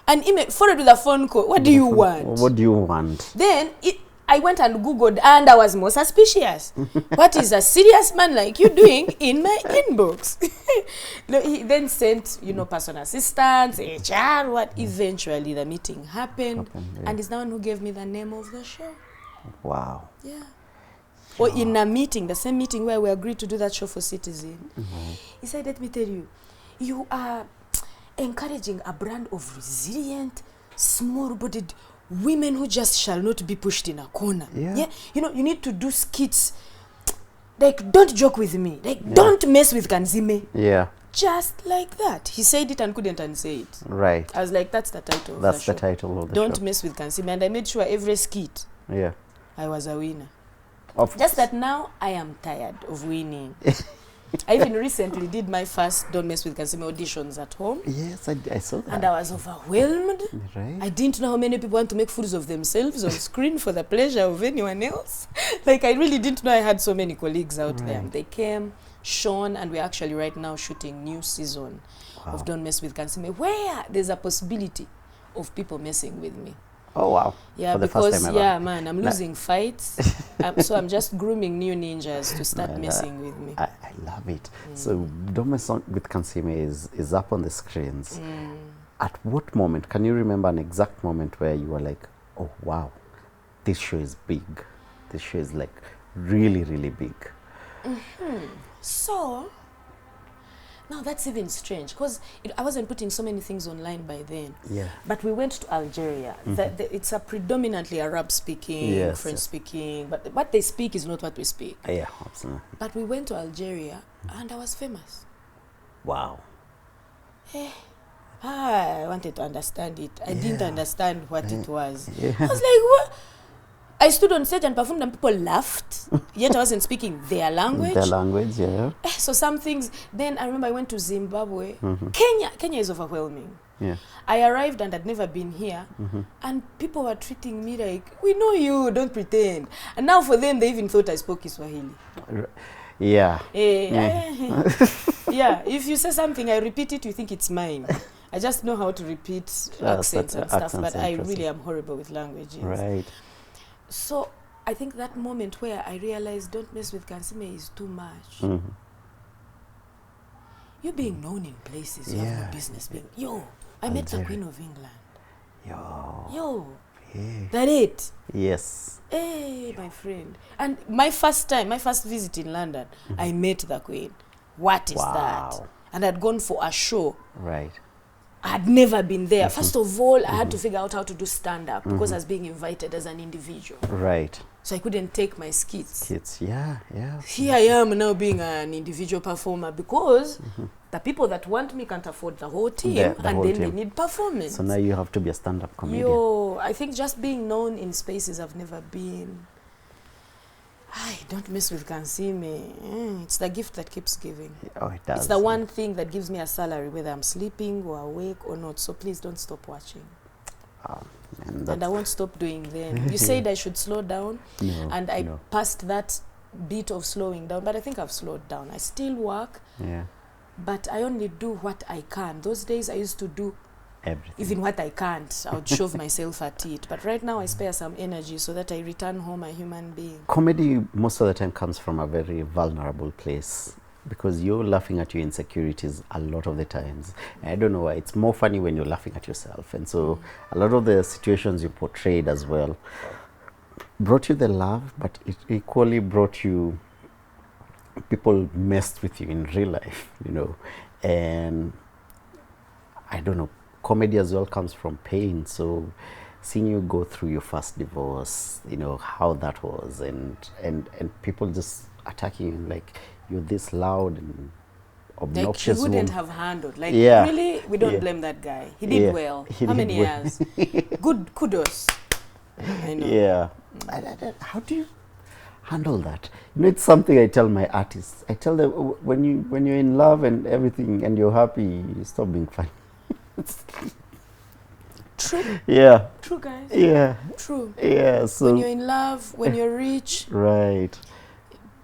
An email followed with a phone call. What do you want? What do you want? Then I went and Googled, and I was more suspicious. What is a serious man like you doing in my inbox? He then sent, personal assistants, HR, what? Eventually, the meeting happened, and he's the one who gave me the name of the show. Wow. Yeah. Or in a meeting, the same meeting where we agreed to do that show for Citizen, he said, let me tell you, you are encouraging a brand of resilient, small-bodied women who just shall not be pushed in a corner. Yeah. You need to do skits. Like, don't joke with me. Like, don't mess with Kansiime. Yeah. Just like that. He said it and couldn't unsay it. Right. I was like, that's the title of That's the the show. title of the show. Don't mess with Kansiime. And I made sure every skit, I was a winner. Just that now I am tired of winning. I even recently did my first Don't Mess with Kansiime auditions at home. Yes, I saw that. And I was overwhelmed. Right. I didn't know how many people want to make fools of themselves on screen for the pleasure of anyone else. Like, I really didn't know I had so many colleagues out there. They came, Sean, and we're actually right now shooting new season of Don't Mess with Kansiime, where there's a possibility of people messing with me. Oh, wow. Yeah, for the because, first time ever. yeah, man, I'm losing fights. So I'm just grooming new ninjas to start messing with me. I love it. So Don't Mess with Kansiime is up on the screens. At what moment, can you remember an exact moment where you were like, oh, wow, this show is big. This show is like really, really big. So, now that's even strange because I wasn't putting so many things online by then. Yeah. But we went to Algeria. It's a predominantly Arab-speaking, French-speaking, but what they speak is not what we speak. Yeah, absolutely. But we went to Algeria and I was famous. Wow. I wanted to understand it. I didn't understand what it was. I was like, what? I stood on stage and performed and people laughed, yet I wasn't speaking their language. Their language, yeah. So some things, then I remember I went to Zimbabwe. Kenya is overwhelming. Yeah. I arrived and I'd never been here, and people were treating me like, we know you, don't pretend. And now for them, they even thought I spoke Kiswahili. Yeah. Yeah, if you say something, I repeat it, you think it's mine. I just know how to repeat accents and stuff, but I really am horrible with languages. Right. So I think that moment where I realized Don't Mess with Kansiime is too much. You're being known in places you have no business being. I met the Queen of England. That it? Yes. Hey, my friend. And my first visit in London, I met the Queen. What is that? And I'd gone for a show. Right. I had never been there. First of all, I had to figure out how to do stand-up because I was being invited as an individual. Right. So I couldn't take my skits. Yeah. Here I am now being an individual performer because the people that want me can't afford the whole team, they need performance. So now you have to be a stand-up comedian. I think just being known in spaces I've never been. Don't mess with Kansiime. It's the gift that keeps giving. Oh, it does. It's the one thing that gives me a salary, whether I'm sleeping or awake or not. So please don't stop watching. And I won't stop doing them. You said I should slow down, and I passed that bit of slowing down, but I think I've slowed down. I still work, but I only do what I can. Those days I used to do everything. Even what I can't, I would shove myself at it. But right now I spare some energy so that I return home a human being. Comedy most of the time comes from a very vulnerable place because you're laughing at your insecurities a lot of the times. And I don't know why. It's more funny when you're laughing at yourself. And so a lot of the situations you portrayed as well brought you the love, but it equally brought you, people messed with you in real life, and I don't know, comedy as well comes from pain. So seeing you go through your first divorce, how that was, and people just attacking you like you're this loud and obnoxious. Like he wouldn't have handled. Like really, we don't blame that guy. He did well. How many years? Good kudos. I know. Yeah. How do you handle that? It's something I tell my artists. I tell them when you're in love and everything and you're happy, you stop being funny. True. Yeah. True, guys. Yeah. True. Yeah. So When you're in love, when you're rich, right.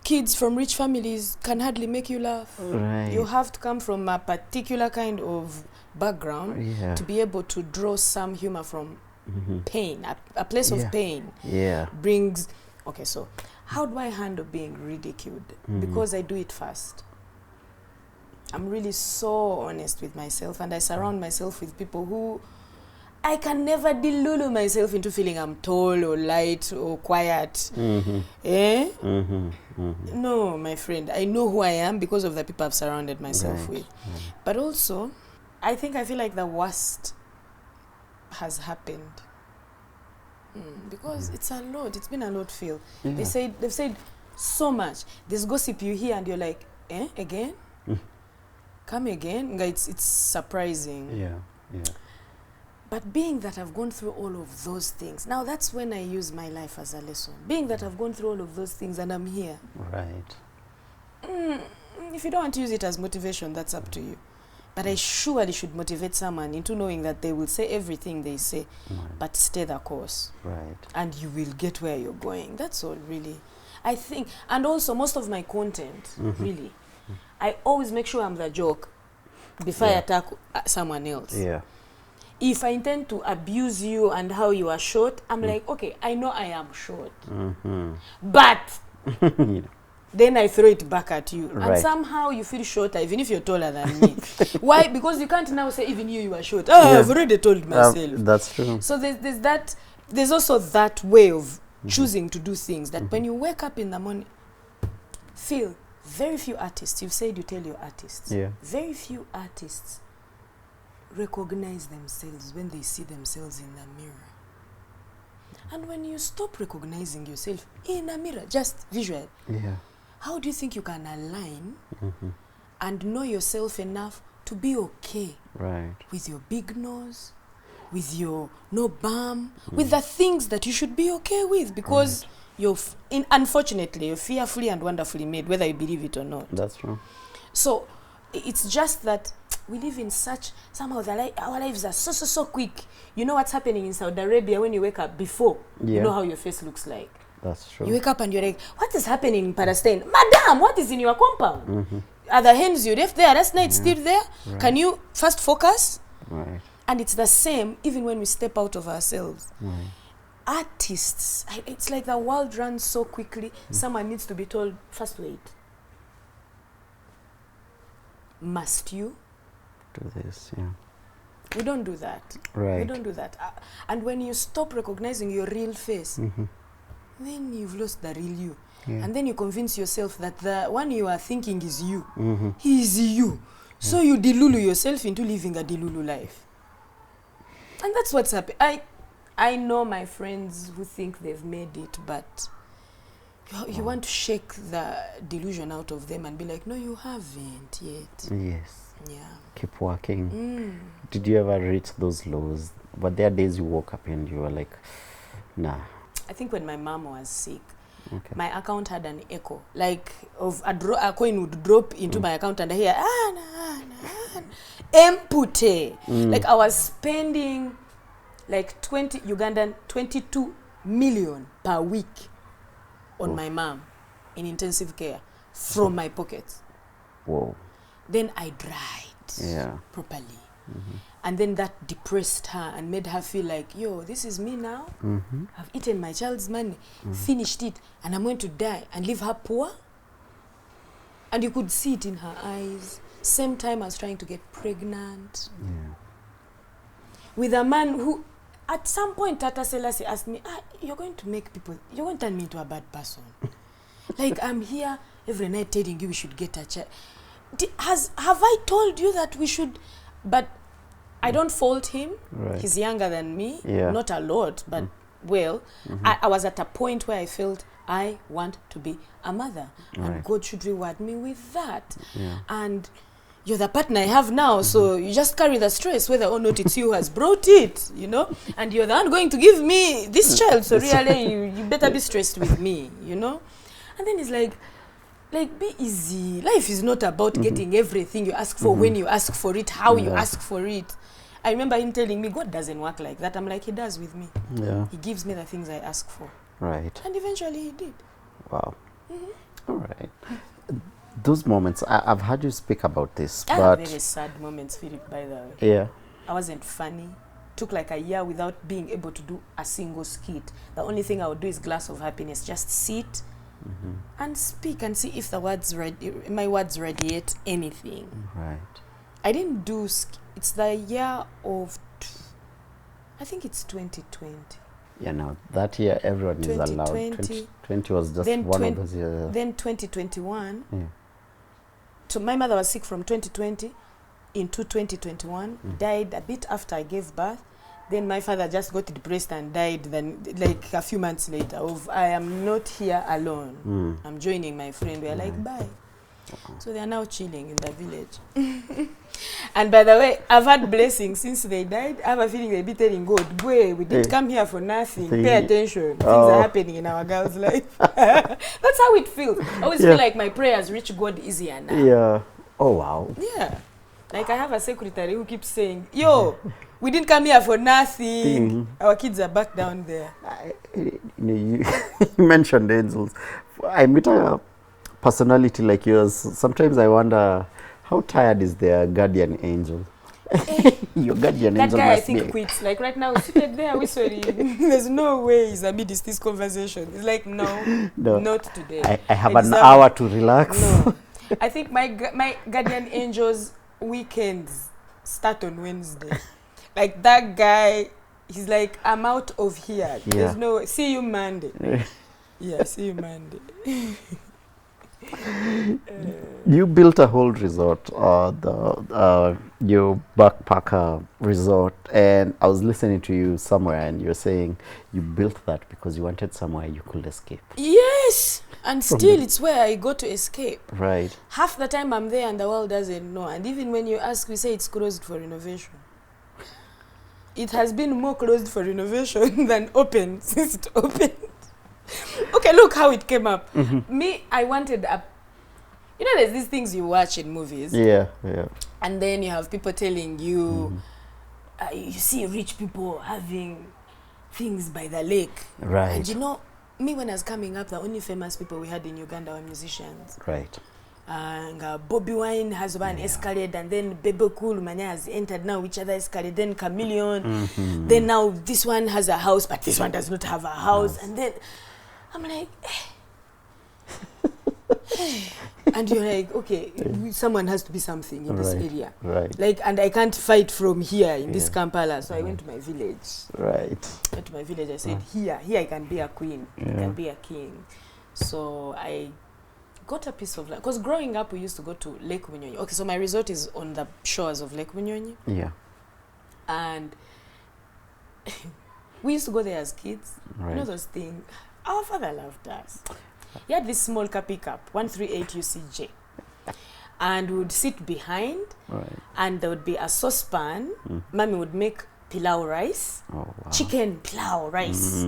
kids from rich families can hardly make you laugh. Right. You have to come from a particular kind of background Yeah. to be able to draw some humor from pain. A place Yeah. of pain Yeah. brings... Okay, so how do I handle being ridiculed? Because I do it fast. I'm really so honest with myself, and I surround myself with people who... I can never delulu myself into feeling I'm tall or light or quiet. Eh? No, my friend. I know who I am because of the people I've surrounded myself with. But also, I feel like the worst has happened. Because it's a lot. It's been a lot, Phil. Yeah. They've said so much. There's gossip you hear and you're like, again? Come again? It's surprising. Yeah. Yeah. But being that I've gone through all of those things, now that's when I use my life as a lesson. Being that I've gone through all of those things and I'm here. Right. If you don't want to use it as motivation, that's up to you. But I surely should motivate someone into knowing that they will say everything they say, but stay the course. Right. And you will get where you're going. That's all, really. I think, and also most of my content, really, I always make sure I'm the joke before I attack someone else. Yeah. If I intend to abuse you and how you are short, I'm like, okay, I know I am short. But then I throw it back at you. Right. And somehow you feel shorter, even if you're taller than me. Why? Because you can't now say, even you are short. Oh, yeah. I've already told myself. That's true. So there's that. There's also that way of choosing to do things that when you wake up in the morning, Phil, very few artists, you've said you tell your artists, very few artists recognize themselves when they see themselves in the mirror. And when you stop recognizing yourself in a mirror, just visual, how do you think you can align and know yourself enough to be okay with your big nose, with your no bum, with the things that you should be okay with? Because you're, unfortunately, you're fearfully and wonderfully made, whether you believe it or not. That's true. So it's just that we live in such, somehow our lives are so quick. You know what's happening in Saudi Arabia when you wake up before? You know how your face looks like. That's true. You wake up and you're like, what is happening in Palestine? Madam, what is in your compound? Are the hens you left there last night still there? Can you first focus? And it's the same even when we step out of ourselves. Artists, it's like the world runs so quickly, someone needs to be told, first wait. Must you do this? We don't do that. We don't do that. And when you stop recognizing your real face, then you've lost the real you. And then you convince yourself that the one you are thinking is you. He is you. So you delulu yourself into living a delulu life. And that's what's happening. I know my friends who think they've made it, but you want to shake the delusion out of them and be like, no, you haven't yet. Yes. Yeah. Keep working. Did you ever reach those lows? But there are days you woke up and you were like, nah. I think when my mom was sick, my account had an echo, like of a coin would drop into my account and I hear, empute. Like I was spending like 22 million per week on my mom in intensive care from my pockets. Whoa. Then I dried properly. And then that depressed her and made her feel like, yo, this is me now. I've eaten my child's money, finished it, and I'm going to die and leave her poor. And you could see it in her eyes. Same time I was trying to get pregnant. With a man who, at some point, Tata Selassie asked me, you're going to turn me into a bad person. Like, I'm here every night telling you we should get a child. Have I told you that we should? But I don't fault him. He's younger than me. Not a lot, but I was at a point where I felt I want to be a mother. And God should reward me with that. And you're the partner I have now, so you just carry the stress, whether or not it's you who has brought it, you know? And you're the one going to give me this child, so really you better be stressed with me, you know? And then it's like, be easy. Life is not about getting everything you ask for, when you ask for it, how you ask for it. I remember him telling me, God doesn't work like that. I'm like, he does with me. Yeah. He gives me the things I ask for. Right. And eventually he did. Wow. All right. Those moments, I've heard you speak about this, I but had very sad moments, Philip, by the way. yeah. I wasn't funny. Took like a year without being able to do a single skit. The only thing I would do is Glass of Happiness. Just sit and speak and see if my words radiate anything. Right. I didn't do. It's the year of. I think it's 2020. Yeah, no, that year everyone is allowed. 2020 was just one of those years. Then 2021. Yeah. So my mother was sick from 2020 into 2021, died a bit after I gave birth. Then my father just got depressed and died. Then, like a few months later, I am not here alone. I'm joining my friend. We are like, bye. So they are now chilling in the village. And by the way, I've had blessings since they died. I have a feeling they'll be telling God, boy, we didn't come here for nothing. Pay attention. Things are happening in our girl's life. That's how it feels. I always feel like my prayers reach God easier now. Yeah. Oh, wow. Yeah. Like I have a secretary who keeps saying, yo, we didn't come here for nothing. Our kids are back down there. You mentioned angels. I meet a personality like yours. Sometimes I wonder, how tired is their guardian angel? Your guardian that angel guy, I must think, be quits. Like right now, seated there whistling. There's no way he's amidst this conversation. It's like, no, not today. I have an hour to relax. No. I think my guardian angel's weekends start on Wednesday. Like that guy, he's like, I'm out of here. Yeah. There's no, see you Monday. Yeah, see you Monday. You built a whole resort, your backpacker resort, and I was listening to you somewhere, and you're saying you built that because you wanted somewhere you could escape. Yes, and still it's where I go to escape. Right. Half the time I'm there and the world doesn't know, and even when you ask, we say it's closed for renovation. It has been more closed for renovation than open since it opened. Okay, look how it came up. Me, I wanted there's these things you watch in movies. Yeah, yeah. And then you have people telling you, you see rich people having things by the lake. Right. And me when I was coming up, the only famous people we had in Uganda were musicians. Right. And Bobby Wine has one Escalade, and then Bebe Cool Mania has entered now, which other Escalade, then Chameleon. Then now this one has a house, but this one does not have a house. And then I'm like, and you're like, okay, someone has to be something in this area. Right. Like, and I can't fight from here in this Kampala. So I went to my village. Right. I went to my village. I said, here I can be a queen. I can be a king. So I got a piece of land. Because growing up, we used to go to Lake Munyonyi. Okay, so my resort is on the shores of Lake Munyonyi. Yeah. And we used to go there as kids. Right. You know those things. Our father loved us. He had this small car pickup, 138 UCJ. And we would sit behind, and there would be a saucepan. Mommy would make pilau rice, chicken pilau rice.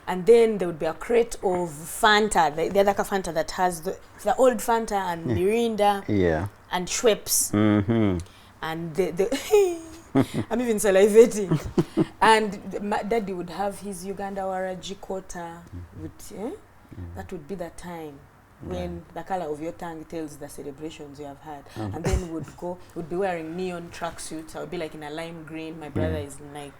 And then there would be a crate of Fanta, the other Fanta that has the old Fanta and Mirinda and Schweppes. And I'm even salivating. And my daddy would have his Uganda Warajikota. That would be the time when the color of your tongue tells the celebrations you have had. And then would be wearing neon tracksuits. I would be like in a lime green. My brother is like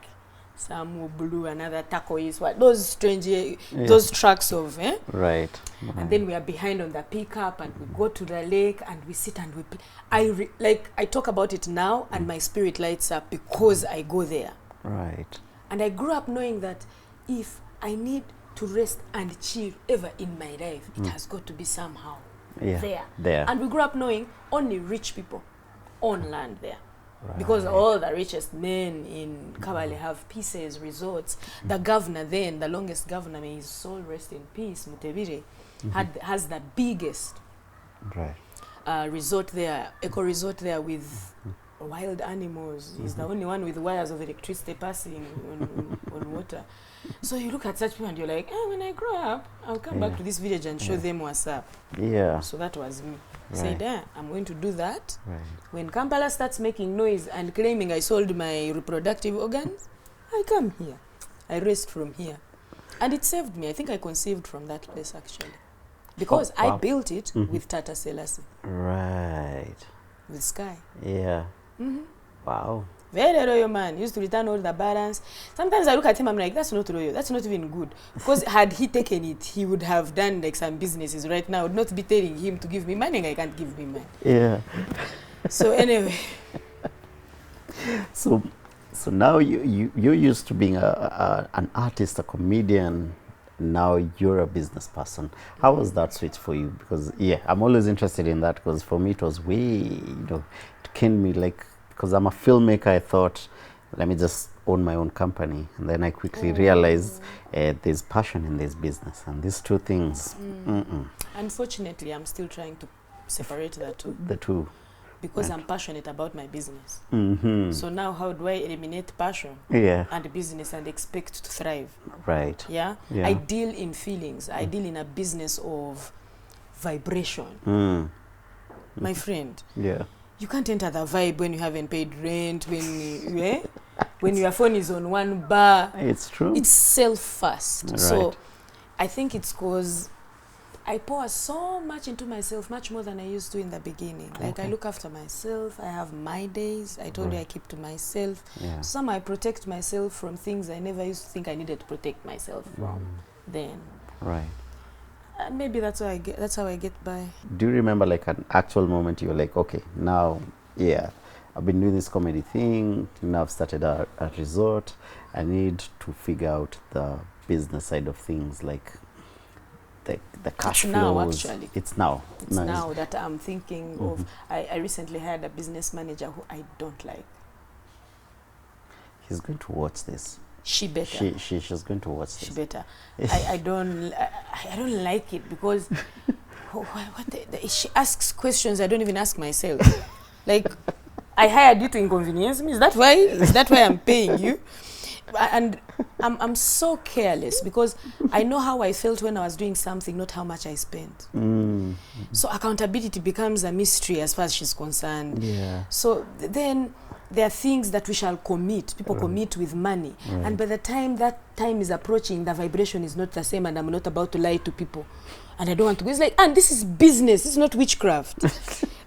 some blue, another turquoise. Those strange, those tracks of, Right. And then we are behind on the pickup, and we go to the lake, and we sit and we play. I talk about it now, and my spirit lights up because I go there. Right. And I grew up knowing that if I need to rest and chill ever in my life, it has got to be somehow there. And we grew up knowing only rich people own land there. Right. Because all the richest men in Kabale have pieces, resorts. The governor then, the longest governor, may his soul rest in peace, Mutebire, has the biggest resort there, eco-resort there with wild animals. He's the only one with wires of electricity passing on water. So you look at such people and you're like, when I grow up, I'll come back to this village and show them what's up. Yeah. So that was me. Said, I'm going to do that. Right. When Kampala starts making noise and claiming I sold my reproductive organs, I come here. I raced from here. And it saved me. I think I conceived from that place, actually. Because I built it with Tata Selassie. Right. With Sky. Yeah. Wow. Very royal man. He used to return all the balance. Sometimes I look at him, I'm like, that's not royal. That's not even good. Because had he taken it, he would have done like some businesses right now. I would not be telling him to give me money and I can't give him money. Yeah. So anyway. So now you're used to being an artist, a comedian. Now you're a business person. How was that switch for you? Because I'm always interested in that, because for me it was way, it came me like, because I'm a filmmaker, I thought, let me just own my own company. And then I quickly realized there's passion and there's business. And these two things. Unfortunately, I'm still trying to separate the two. The two. Because I'm passionate about my business. Mm-hmm. So now how do I eliminate passion and business and expect to thrive? Right. Yeah? I deal in feelings. I deal in a business of vibration. My friend. Yeah. You can't enter the vibe when you haven't paid rent, when your phone is on one bar. It's true. It's self first. Right. So I think it's because I pour so much into myself, much more than I used to in the beginning. Like I look after myself. I have my days. I told you I keep to myself. Yeah. Some I protect myself from things I never used to think I needed to protect myself from. Then. Right. And maybe that's how I get by. Do you remember like an actual moment you were like, okay, now, I've been doing this comedy thing. Now I've started a resort. I need to figure out the business side of things, like the cash flows. Now, actually. It's now. It's now that I'm thinking of. I recently had a business manager who I don't like. He's going to watch this. She better. She's going to watch this. She better. I don't like it because she asks questions I don't even ask myself. Like, I hired you to inconvenience me. Is that why I'm paying you? And I'm so careless because I know how I felt when I was doing something, not how much I spent. So accountability becomes a mystery as far as she's concerned. Yeah. So then there are things that we shall commit. People commit with money. And by the time that time is approaching, the vibration is not the same and I'm not about to lie to people. And I don't want to go. It's like, and this is business. This is not witchcraft.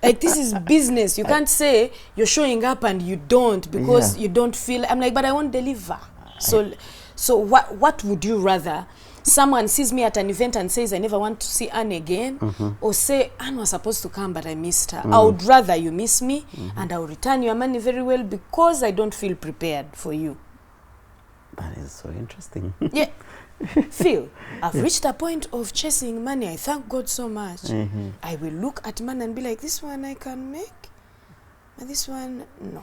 Like, this is business. You can't say you're showing up and you don't because you don't feel. I'm like, but I won't deliver. So what would you rather? Someone sees me at an event and says, I never want to see Anne again, or say, Anne was supposed to come, but I missed her. I would rather you miss me, and I will return your money very well because I don't feel prepared for you. That is so interesting. Yeah. Phil, I've reached a point of chasing money. I thank God so much. I will look at money and be like, this one I can make, and this one, no.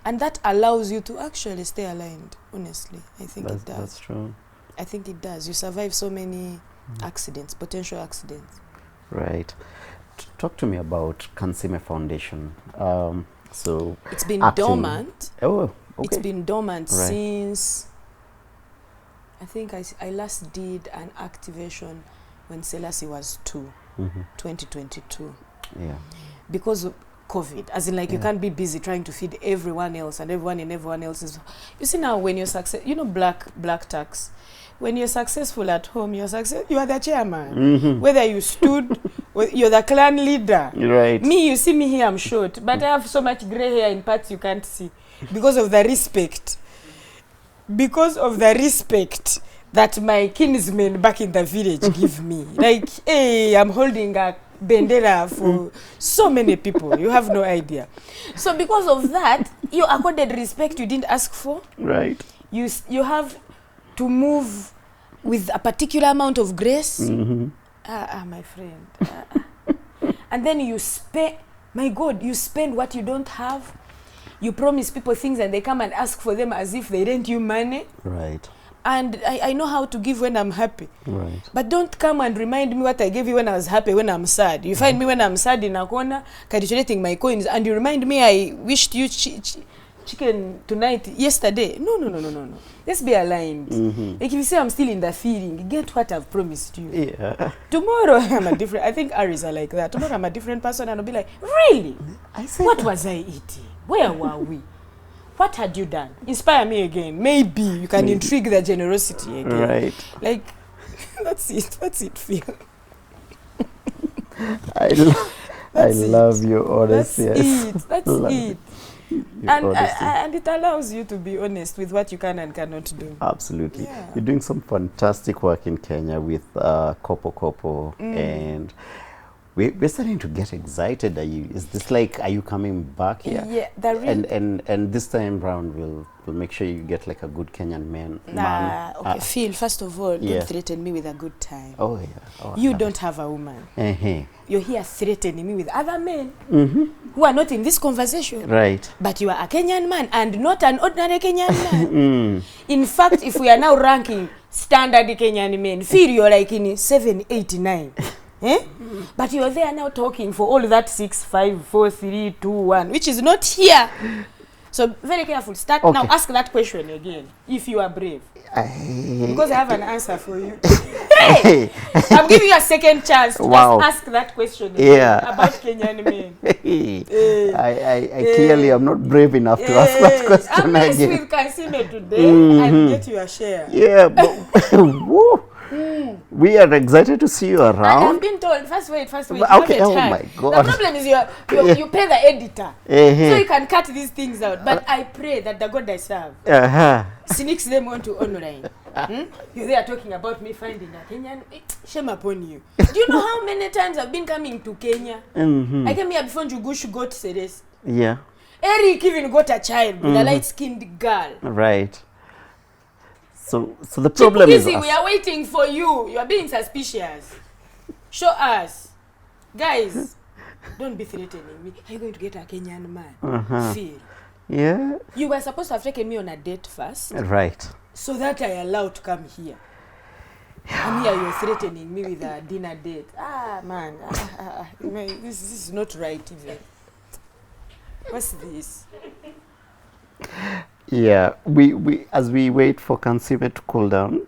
And that allows you to actually stay aligned, honestly. I think it does. That's true. I think it does. You survive so many accidents, potential accidents. Right. Talk to me about Kansiime Foundation. So it's been acting. dormant. Oh, okay. It's been dormant since, I think I last did an activation when Selassie was 2022. Yeah. Because of COVID, as in like you can't be busy trying to feed everyone else and everyone else is. You see now when you're black tax, when you're successful at home, you are the chairman. Whether you stood, you're the clan leader. Right. Me, you see me here, I'm short, but I have so much gray hair in parts you can't see because of the respect. Because of the respect that my kinsmen back in the village give me. Like, hey, I'm holding a bendera for so many people. You have no idea. So because of that, you accorded respect you didn't ask for. Right. You have to move with a particular amount of grace. My friend. And then you spend, my God, you spend what you don't have. You promise people things and they come and ask for them as if they lent you money. Right. And I know how to give when I'm happy. Right. But don't come and remind me what I gave you when I was happy, when I'm sad. You find me when I'm sad in a corner, calculating my coins, and you remind me I wished you chicken tonight, yesterday. No. Let's be aligned. Like if you say I'm still in the feeling, get what I've promised you. Yeah. Tomorrow I'm a different. I think Aries are like that. Tomorrow I'm a different person, and I'll be like, really? I said What that. was I eating? Where were we? What had you done? Inspire me again. Maybe you can intrigue the generosity again. Right. Like, that's it. What's it feel? I love your honesty. That's it. And it allows you to be honest with what you can and cannot do. Absolutely. Yeah. You're doing some fantastic work in Kenya with Kopo, and we're starting to get excited. Is this like, are you coming back here? Yeah, and this time round we'll make sure you get like a good Kenyan man. Okay, Phil, first of all, Yeah. don't threaten me with a good time. Oh yeah. Oh, You don't have a woman. Uh-huh. You're here threatening me with other men who are not in this conversation. Right. But you are a Kenyan man and not an ordinary Kenyan man. In fact, if we are now ranking standard Kenyan men, Phil, you're like in 7, 8, 9. But you're there now talking for all that 6, 5, 4, 3, 2, 1, which is not here. So very careful. Start now. Ask that question again, if you are brave. Because I have an answer for you. Hey! I'm giving you a second chance to just ask that question again about Kenyan men. I clearly am not brave enough to ask that question I'm again. with Kansiime today and get you a share. Yeah, but woo. We are excited to see you And around. I've been told, first wait. Okay, oh my God. The problem is you pay the editor. So you can cut these things out. But I pray that the God I serve sneaks them onto online. You're there talking about me finding a Kenyan. Shame upon you. Do you know how many times I've been coming to Kenya? I came here before Njugush got Ceres. Yeah. Eric even got a child with a light-skinned girl. Right. So the problem is we are waiting for you. You are being suspicious. Show us. Guys, don't be threatening me. Are you going to get a Kenyan man? Feel. Yeah. You were supposed to have taken me on a date first. Right. So that I allowed to come here. And here you're threatening me with a dinner date. Man. This is not right even. What's this? Yeah, we as we wait for Kansiime to cool down,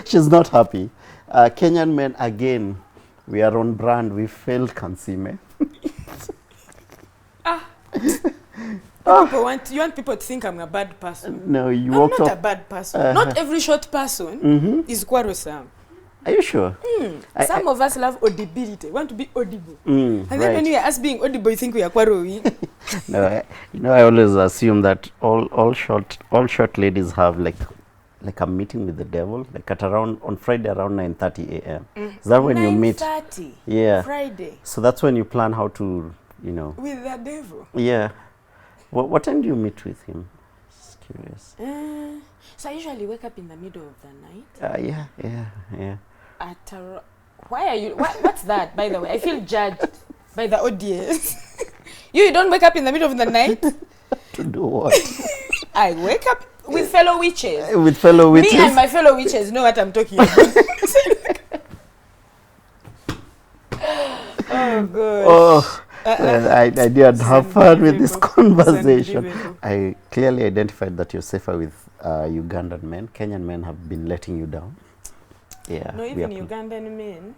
she's not happy. Kenyan men, again, we are on brand. We failed Kansiime. You want people to think I'm a bad person. No, you I'm walked not off. a bad person. Not every short person is quarrelsome. Are you sure? Some of us love audibility. Want to be audible. And then when we are us being audible, you think we are quarreling. No, I always assume that all short ladies have like a meeting with the devil, like at around on Friday around 9:30 a.m. Is that when you meet? 9:30. Yeah. Friday. So that's when you plan how to, With the devil. Yeah. What time do you meet with him? Just curious. So I usually wake up in the middle of the night. Yeah. Why are you? What's that? By the way, I feel judged by the audience. You don't wake up in the middle of the night. To do what? I wake up with fellow witches. With fellow witches. Me and my fellow witches know what I'm talking about. Oh God. Oh. I did have fun with this conversation. I clearly identified that you're safer with Ugandan men. Kenyan men have been letting you down. Yeah. No, even Ugandan men.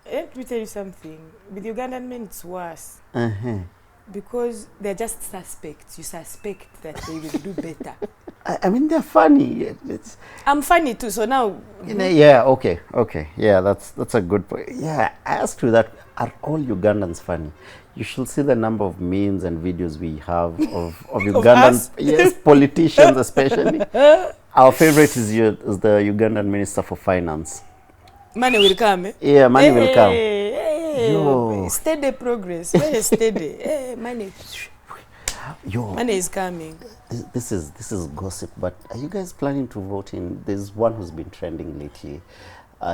Let me tell you something. With Ugandan men, it's worse. Because they're just suspects. You suspect that they will do better. I mean, they're funny. I'm funny too, so now... Yeah, okay. Yeah, that's a good point. Yeah, I asked you that, are all Ugandans funny? You should see the number of memes and videos we have of Ugandan yes, politicians especially. Our favorite is the Ugandan Minister for Finance. Money will come, eh? Yeah, money will come. Yo. Steady progress. Very steady. Money. Yo. Money is coming. This is gossip, but are you guys planning to vote in? There's one who's been trending lately.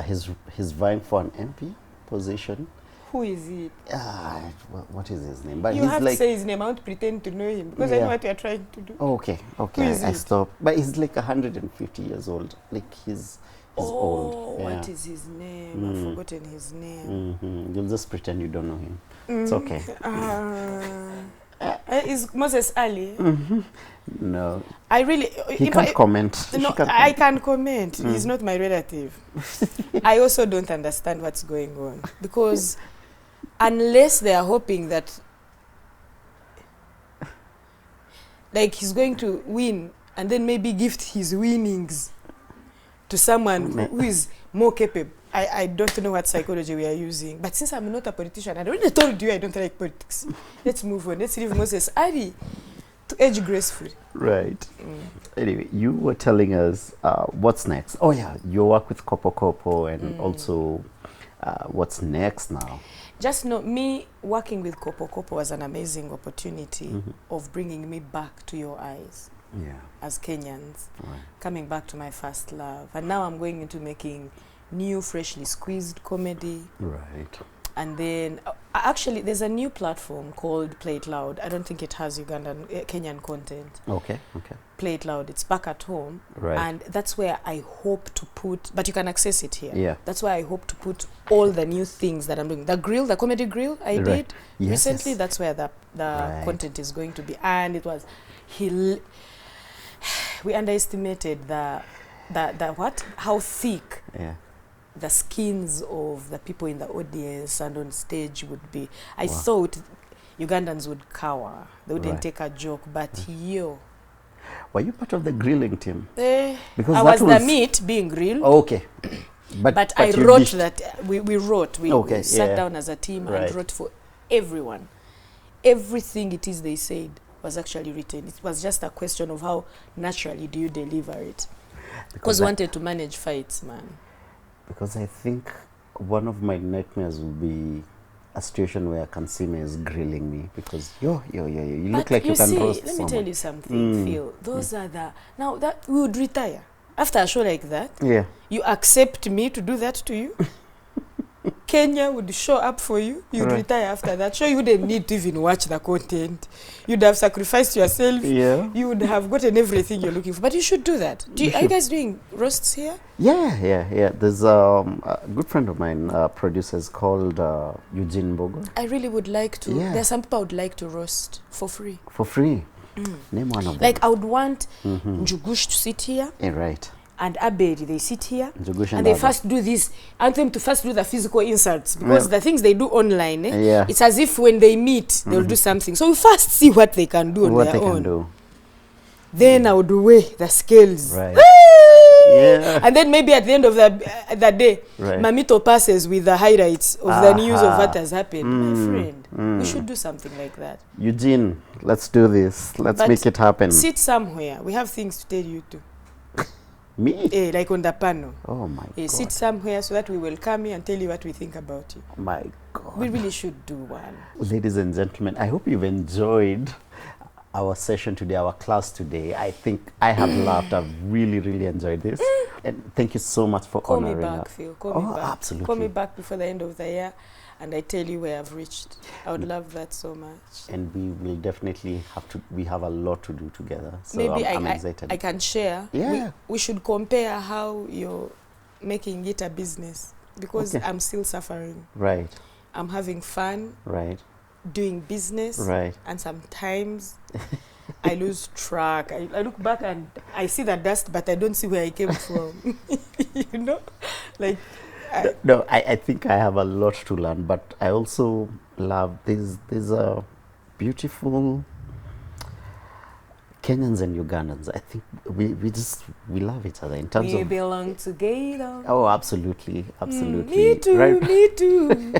He's vying for an MP position. Who is it? What is his name? But you have to say his name. I won't pretend to know him because I know what you're trying to do. Okay. I stop. But he's like 150 years old. Like he's old. Yeah. What is his name? I've forgotten his name. You'll just pretend you don't know him. It's okay. Is Moses Ali? No. I really... He can't comment. No, I can comment. He's not my relative. I also don't understand what's going on. Because unless they are hoping that like he's going to win and then maybe gift his winnings to someone who is more capable. I don't know what psychology we are using. But since I'm not a politician, I already told you I don't like politics. Let's move on. Let's leave Moses Ali to age gracefully. Right. Anyway, you were telling us what's next. Oh yeah, you work with Kopo and also what's next now? Just know, me working with Kopo was an amazing opportunity of bringing me back to your eyes as Kenyans, coming back to my first love. And now I'm going into making new, freshly squeezed comedy. Right. And then, actually, there's a new platform called Play It Loud. I don't think it has Ugandan, Kenyan content. Okay. Play It Loud. It's back at home. Right. And that's where I hope to put, but you can access it here. Yeah. That's where I hope to put all the new things that I'm doing. The grill, the comedy grill I did recently, that's where the content is going to be. And it was, we underestimated the what? How thick the skins of the people in the audience and on stage would be. I thought Ugandans would cower. They wouldn't take a joke, but were you part of the grilling team? Because I was the meat being grilled. Okay. But I wrote that. We wrote. We sat down as a team and wrote for everyone. Everything it is they said was actually written. It was just a question of how naturally do you deliver it. Because we wanted to manage fights, man. Because I think one of my nightmares will be a situation where Kansiime is grilling me because you look like you can roast let someone. me tell you something, Phil. Those are the... Now, that we would retire. After a show like that, you accept me to do that to you? Kenya would show up for you. You'd retire after that show. You wouldn't need to even watch the content. You'd have sacrificed yourself. You would have gotten everything you're looking for. But you should do that. Are you guys doing roasts here? Yeah. There's a good friend of mine, producers called Eugene Bogo. I really would like to. There are some people I would like to roast for free. For free? Name one of them. Like I would want Njugush to sit here. Right. And Abedi, they sit here and they first do this. I want them to first do the physical insults because the things they do online, it's as if when they meet, they'll do something. So we first see what they can do on their own. Then I would weigh the scales. Right. And then maybe at the end of the day, Mamito passes with the highlights of the news of what has happened. My friend, we should do something like that. Eugene, let's do this. Let's make it happen. Sit somewhere. We have things to tell you too. Me? Like on the panel. Oh my God. Sit somewhere so that we will come here and tell you what we think about you. My God. We really should do one. Ladies and gentlemen, I hope you've enjoyed our session today, our class today. I think I have laughed. I've really, really enjoyed this. And thank you so much for honoring us. Call me back, Phil. Call me back. Absolutely. Call me back before the end of the year. And I tell you where I've reached. I would love that so much. And we will definitely have to, we have a lot to do together. So maybe I'm excited. I can share. Yeah. We should compare how you're making it a business. Because I'm still suffering. Right. I'm having fun. Right. Doing business. Right. And sometimes I lose track. I look back and I see the dust, but I don't see where I came from. You know? Like... No, I think I have a lot to learn, but I also love there's a beautiful Kenyans and Ugandans. I think we love each other in terms of... We belong together. Oh, absolutely. Me too, me too.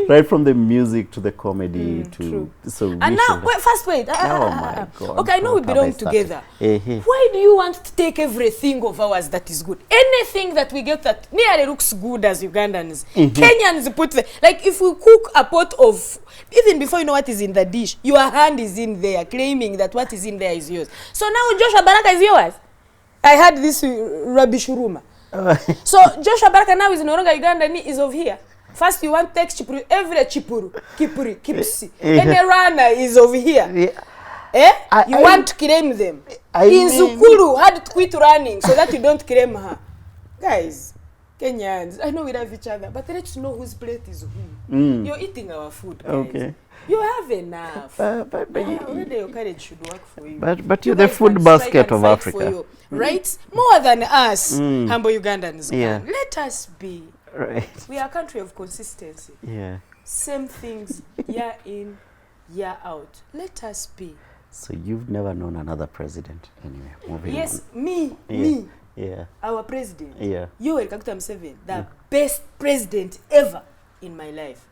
Right from the music to the comedy to... True. So and now, wait. Oh my God. Okay, I know we belong together. Why do you want to take everything of ours that is good? Anything that we get that nearly looks good as Ugandans, Kenyans put there. Like if we cook a pot of... Even before you know what is in the dish, your hand is in there claiming that what is in there is yours. So now Joshua Baraka is yours. I had this rubbish rumor. So Joshua Baraka now is no longer Uganda, is of here. First you want to take chipuru, every chipuru, kipuri, kipsi. Any runner is over here. You want to claim them. Izukuru had to quit running so that you don't claim her. Guys, Kenyans, I know we love each other, but let's know whose plate is who. You're eating our food, guys. Okay. You have enough. But Already your courage should work for you. But You you're the guys food can strike basket and of fight Africa. for you, right? More than us, humble Ugandans. Yeah. Let us be. Right. We are a country of consistency. Yeah. Same things, year in, year out. Let us be. So you've never known another president. Anyway, moving Yes, on. me, Yeah. our president. Yeah. Yoweri Kaguta Museveni, the best president ever in my life.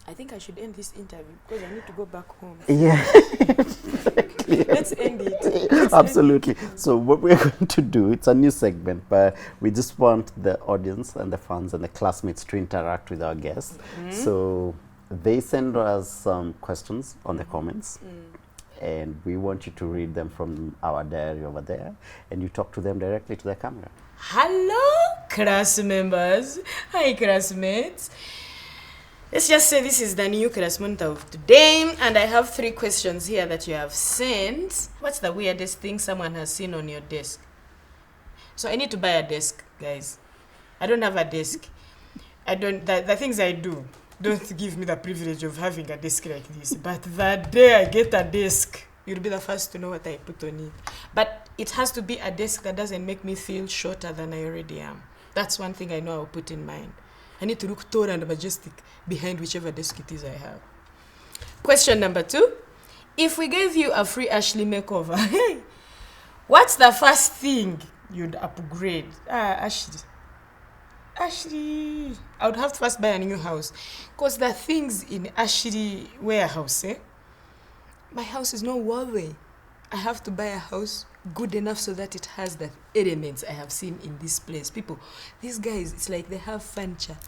I think I should end this interview because I need to go back home. Yeah. Let's end it. Absolutely. So what we're going to do, it's a new segment, but we just want the audience and the fans and the classmates to interact with our guests. So they send us some questions on the comments. And we want you to read them from our diary over there, and you talk to them directly to the camera. Hello, class members. Hi, classmates. Let's just say this is the new class monitor of today, and I have 3 questions here that you have sent. What's the weirdest thing someone has seen on your desk? So I need to buy a desk, guys. I don't have a desk. The things I do don't give me the privilege of having a desk like this. But the day I get a desk, you'll be the first to know what I put on it. But it has to be a desk that doesn't make me feel shorter than I already am. That's one thing I know I'll put in mind. I need to look tall and majestic behind whichever desk it is I have. Question number 2. If we gave you a free Ashley makeover, what's the first thing you'd upgrade? Ashley, I would have to first buy a new house. Because the things in Ashley warehouse, my house is not worthy. I have to buy a house good enough so that it has the elements I have seen in this place. People, these guys, it's like they have furniture.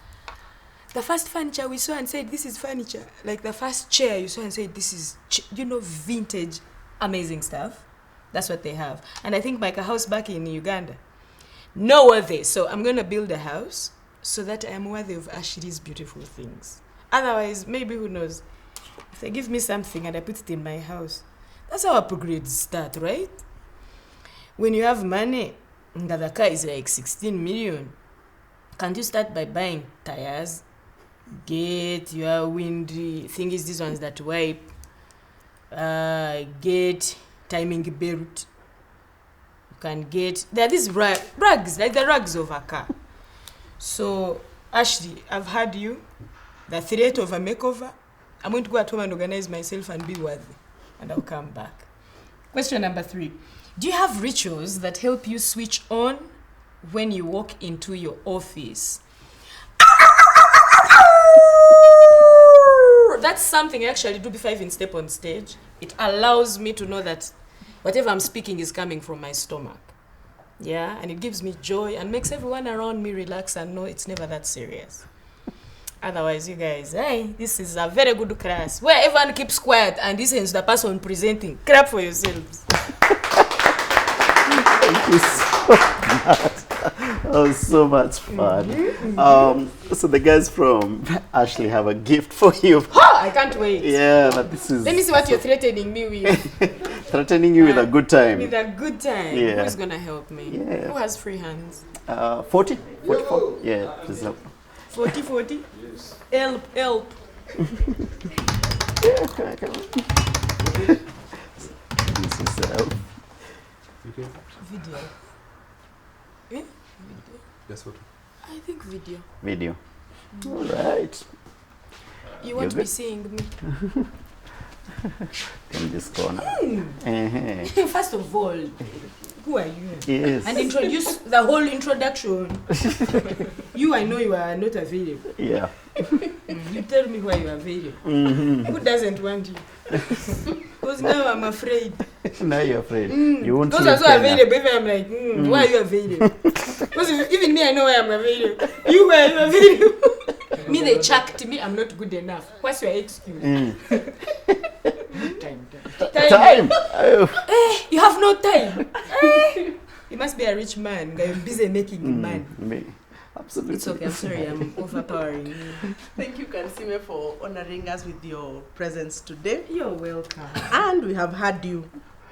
The first furniture we saw and said, this is furniture. Like the first chair you saw and said, this is, vintage, amazing stuff. That's what they have. And I think like a house back in Uganda. No worthy. So I'm going to build a house so that I am worthy of Ashley's beautiful things. Otherwise, maybe who knows? If they give me something and I put it in my house, that's how upgrades start, right? When you have money, the car is like 16 million. Can't you start by buying tires? Get your windy thingies, these ones that wipe. Get timing belt. You can get, there are these rugs, like the rugs of a car. So, Ashley, I've had you, the threat of a makeover. I'm going to go at home and organize myself and be worthy. And I'll come back. Question number 3. Do you have rituals that help you switch on when you walk into your office? That's something I actually do before I even step on stage. It allows me to know that whatever I'm speaking is coming from my stomach. Yeah, and it gives me joy and makes everyone around me relax and know it's never that serious. Otherwise, you guys, hey, this is a very good class where everyone keeps quiet and listens to the person presenting. Clap for yourselves. Thank you so much. That was so much fun. So the guys from Ashley have a gift for you. I can't wait. Yeah, but this is... Let me see what you're threatening me with. Threatening you with a good time. With a good time. Yeah. Who's going to help me? Yeah. Who has free hands? 40? 44? Yeah, please help. 40? Yes. Help. Yeah, come on. This is video. Video? That's what. I think video. Video. All right. You want to be seeing me? In this corner. First of all, who are you? Yes. And introduce the whole introduction. I know you are not available. Yeah. You tell me why you are available. Who doesn't want you? Because now I'm afraid. Now you're afraid. You won't those are so available. If I'm like, why are you available? Because even me, I know why I'm available. You, why are you available? Me, they chucked me. I'm not good enough. What's your excuse? Time. You have no time. You must be a rich man. You're busy making money. Me. Absolutely. It's okay. I'm sorry. I'm overpowering you. Thank you, Kansiime, for honoring us with your presence today. You're welcome. And we have had you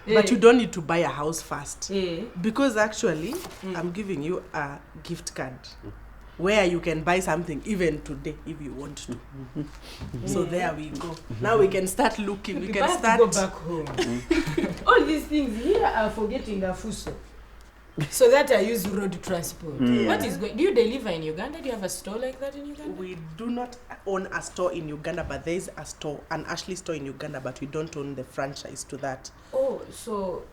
But you don't need to buy a house first. Yeah. Because actually, I'm giving you a gift card where you can buy something even today if you want to. So there we go. Now we can start looking. We can have start. to go back home. All these things here are forgetting a fuso. So that I use road transport. What is going? Do you deliver in Uganda? Do you have a store like that in Uganda? We do not own a store in Uganda, but there is a store, an Ashley store in Uganda, but we don't own the franchise to that. Oh, so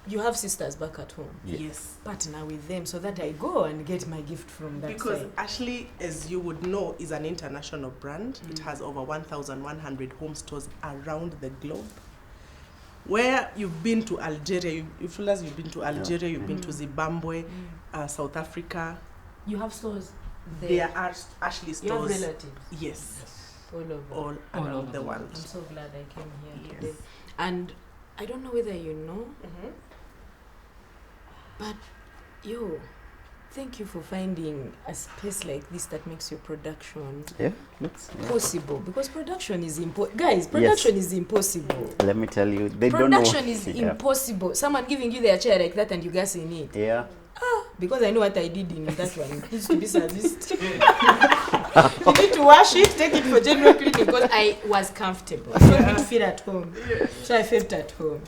you have sisters back at home. Yes. Partner with them so that I go and get my gift from that Because side. Ashley, as you would know, is an international brand. It has over 1,100 home stores around the globe. Where you've been to Algeria, you've told us you've been to Algeria, you've been to Zimbabwe, South Africa. You have stores there. There are Ashley You have stores. relatives Yes. all over. All around the world. I'm so glad I came here Yes. today. And I don't know whether you know, but thank you for finding a space like this that makes your production possible. Because production is important. Guys, production is impossible. Let me tell you, they don't know. Production is impossible. Someone giving you their chair like that and you gas in it. Yeah. Because I know what I did in that one. It needs to be serviced. You need to wash it, take it for general cleaning because I was comfortable. I felt me to feel at home. So I felt at home.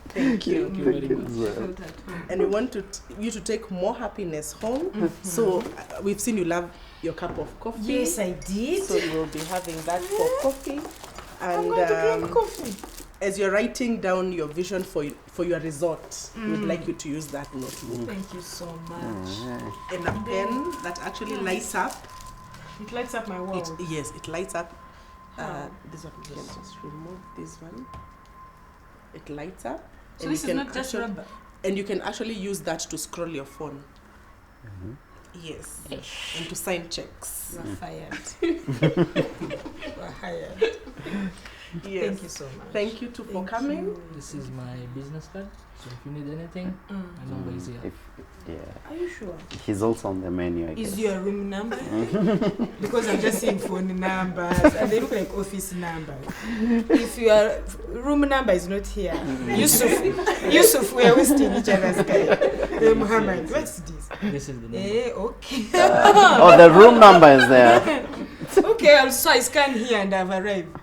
Thank you. Thank you very much. Felt at home. And we want you to take more happiness home. So we've seen you love your cup of coffee. Yes, I did. So you'll be having that for coffee. I'm And going to drink coffee. as you're writing down your vision for your resort, we'd like you to use that notebook Thank you so much. and a pen that actually lights up. It lights up my wall. It lights up. This one, you can just remove this one. It lights up. So and this you is can not just actually- rubber. And you can actually use that to scroll your phone. Yes. And to sign checks. We're fired. We're hired. Yes. Thank you so much. Thank you too for coming. This is my business card, so if you need anything, my number is here. Are you sure? He's also on the menu, I guess. Is your room number? Because I'm just seeing phone numbers and they look like office numbers. If your room number is not here, Yusuf, we are wasting each other's time. Muhammad, what's this? This is the number. Okay. Oh, the room number is there. Okay, so I scan here and I've arrived.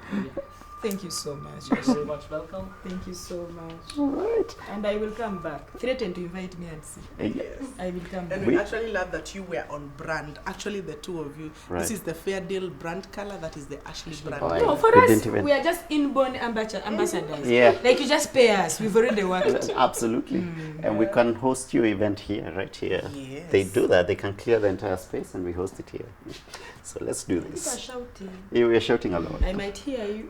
Thank you so much. You're very much welcome. Thank you so much. All right. And I will come back. Threaten to invite me and see. Yes. I will come back. And we actually love that you were on brand. Actually, the two of you. Right. This is the Fair Deal brand color. That is the Ashley brand. Oh, color. No, for We us, didn't even- we are just inborn ambassadors. Yeah. Like you just pay us. We've already worked. Absolutely. And we can host your event here, right here. Yes. They do that. They can clear the entire space and we host it here. So let's do You are this. shouting. Yeah, we are shouting a lot. I might hear you.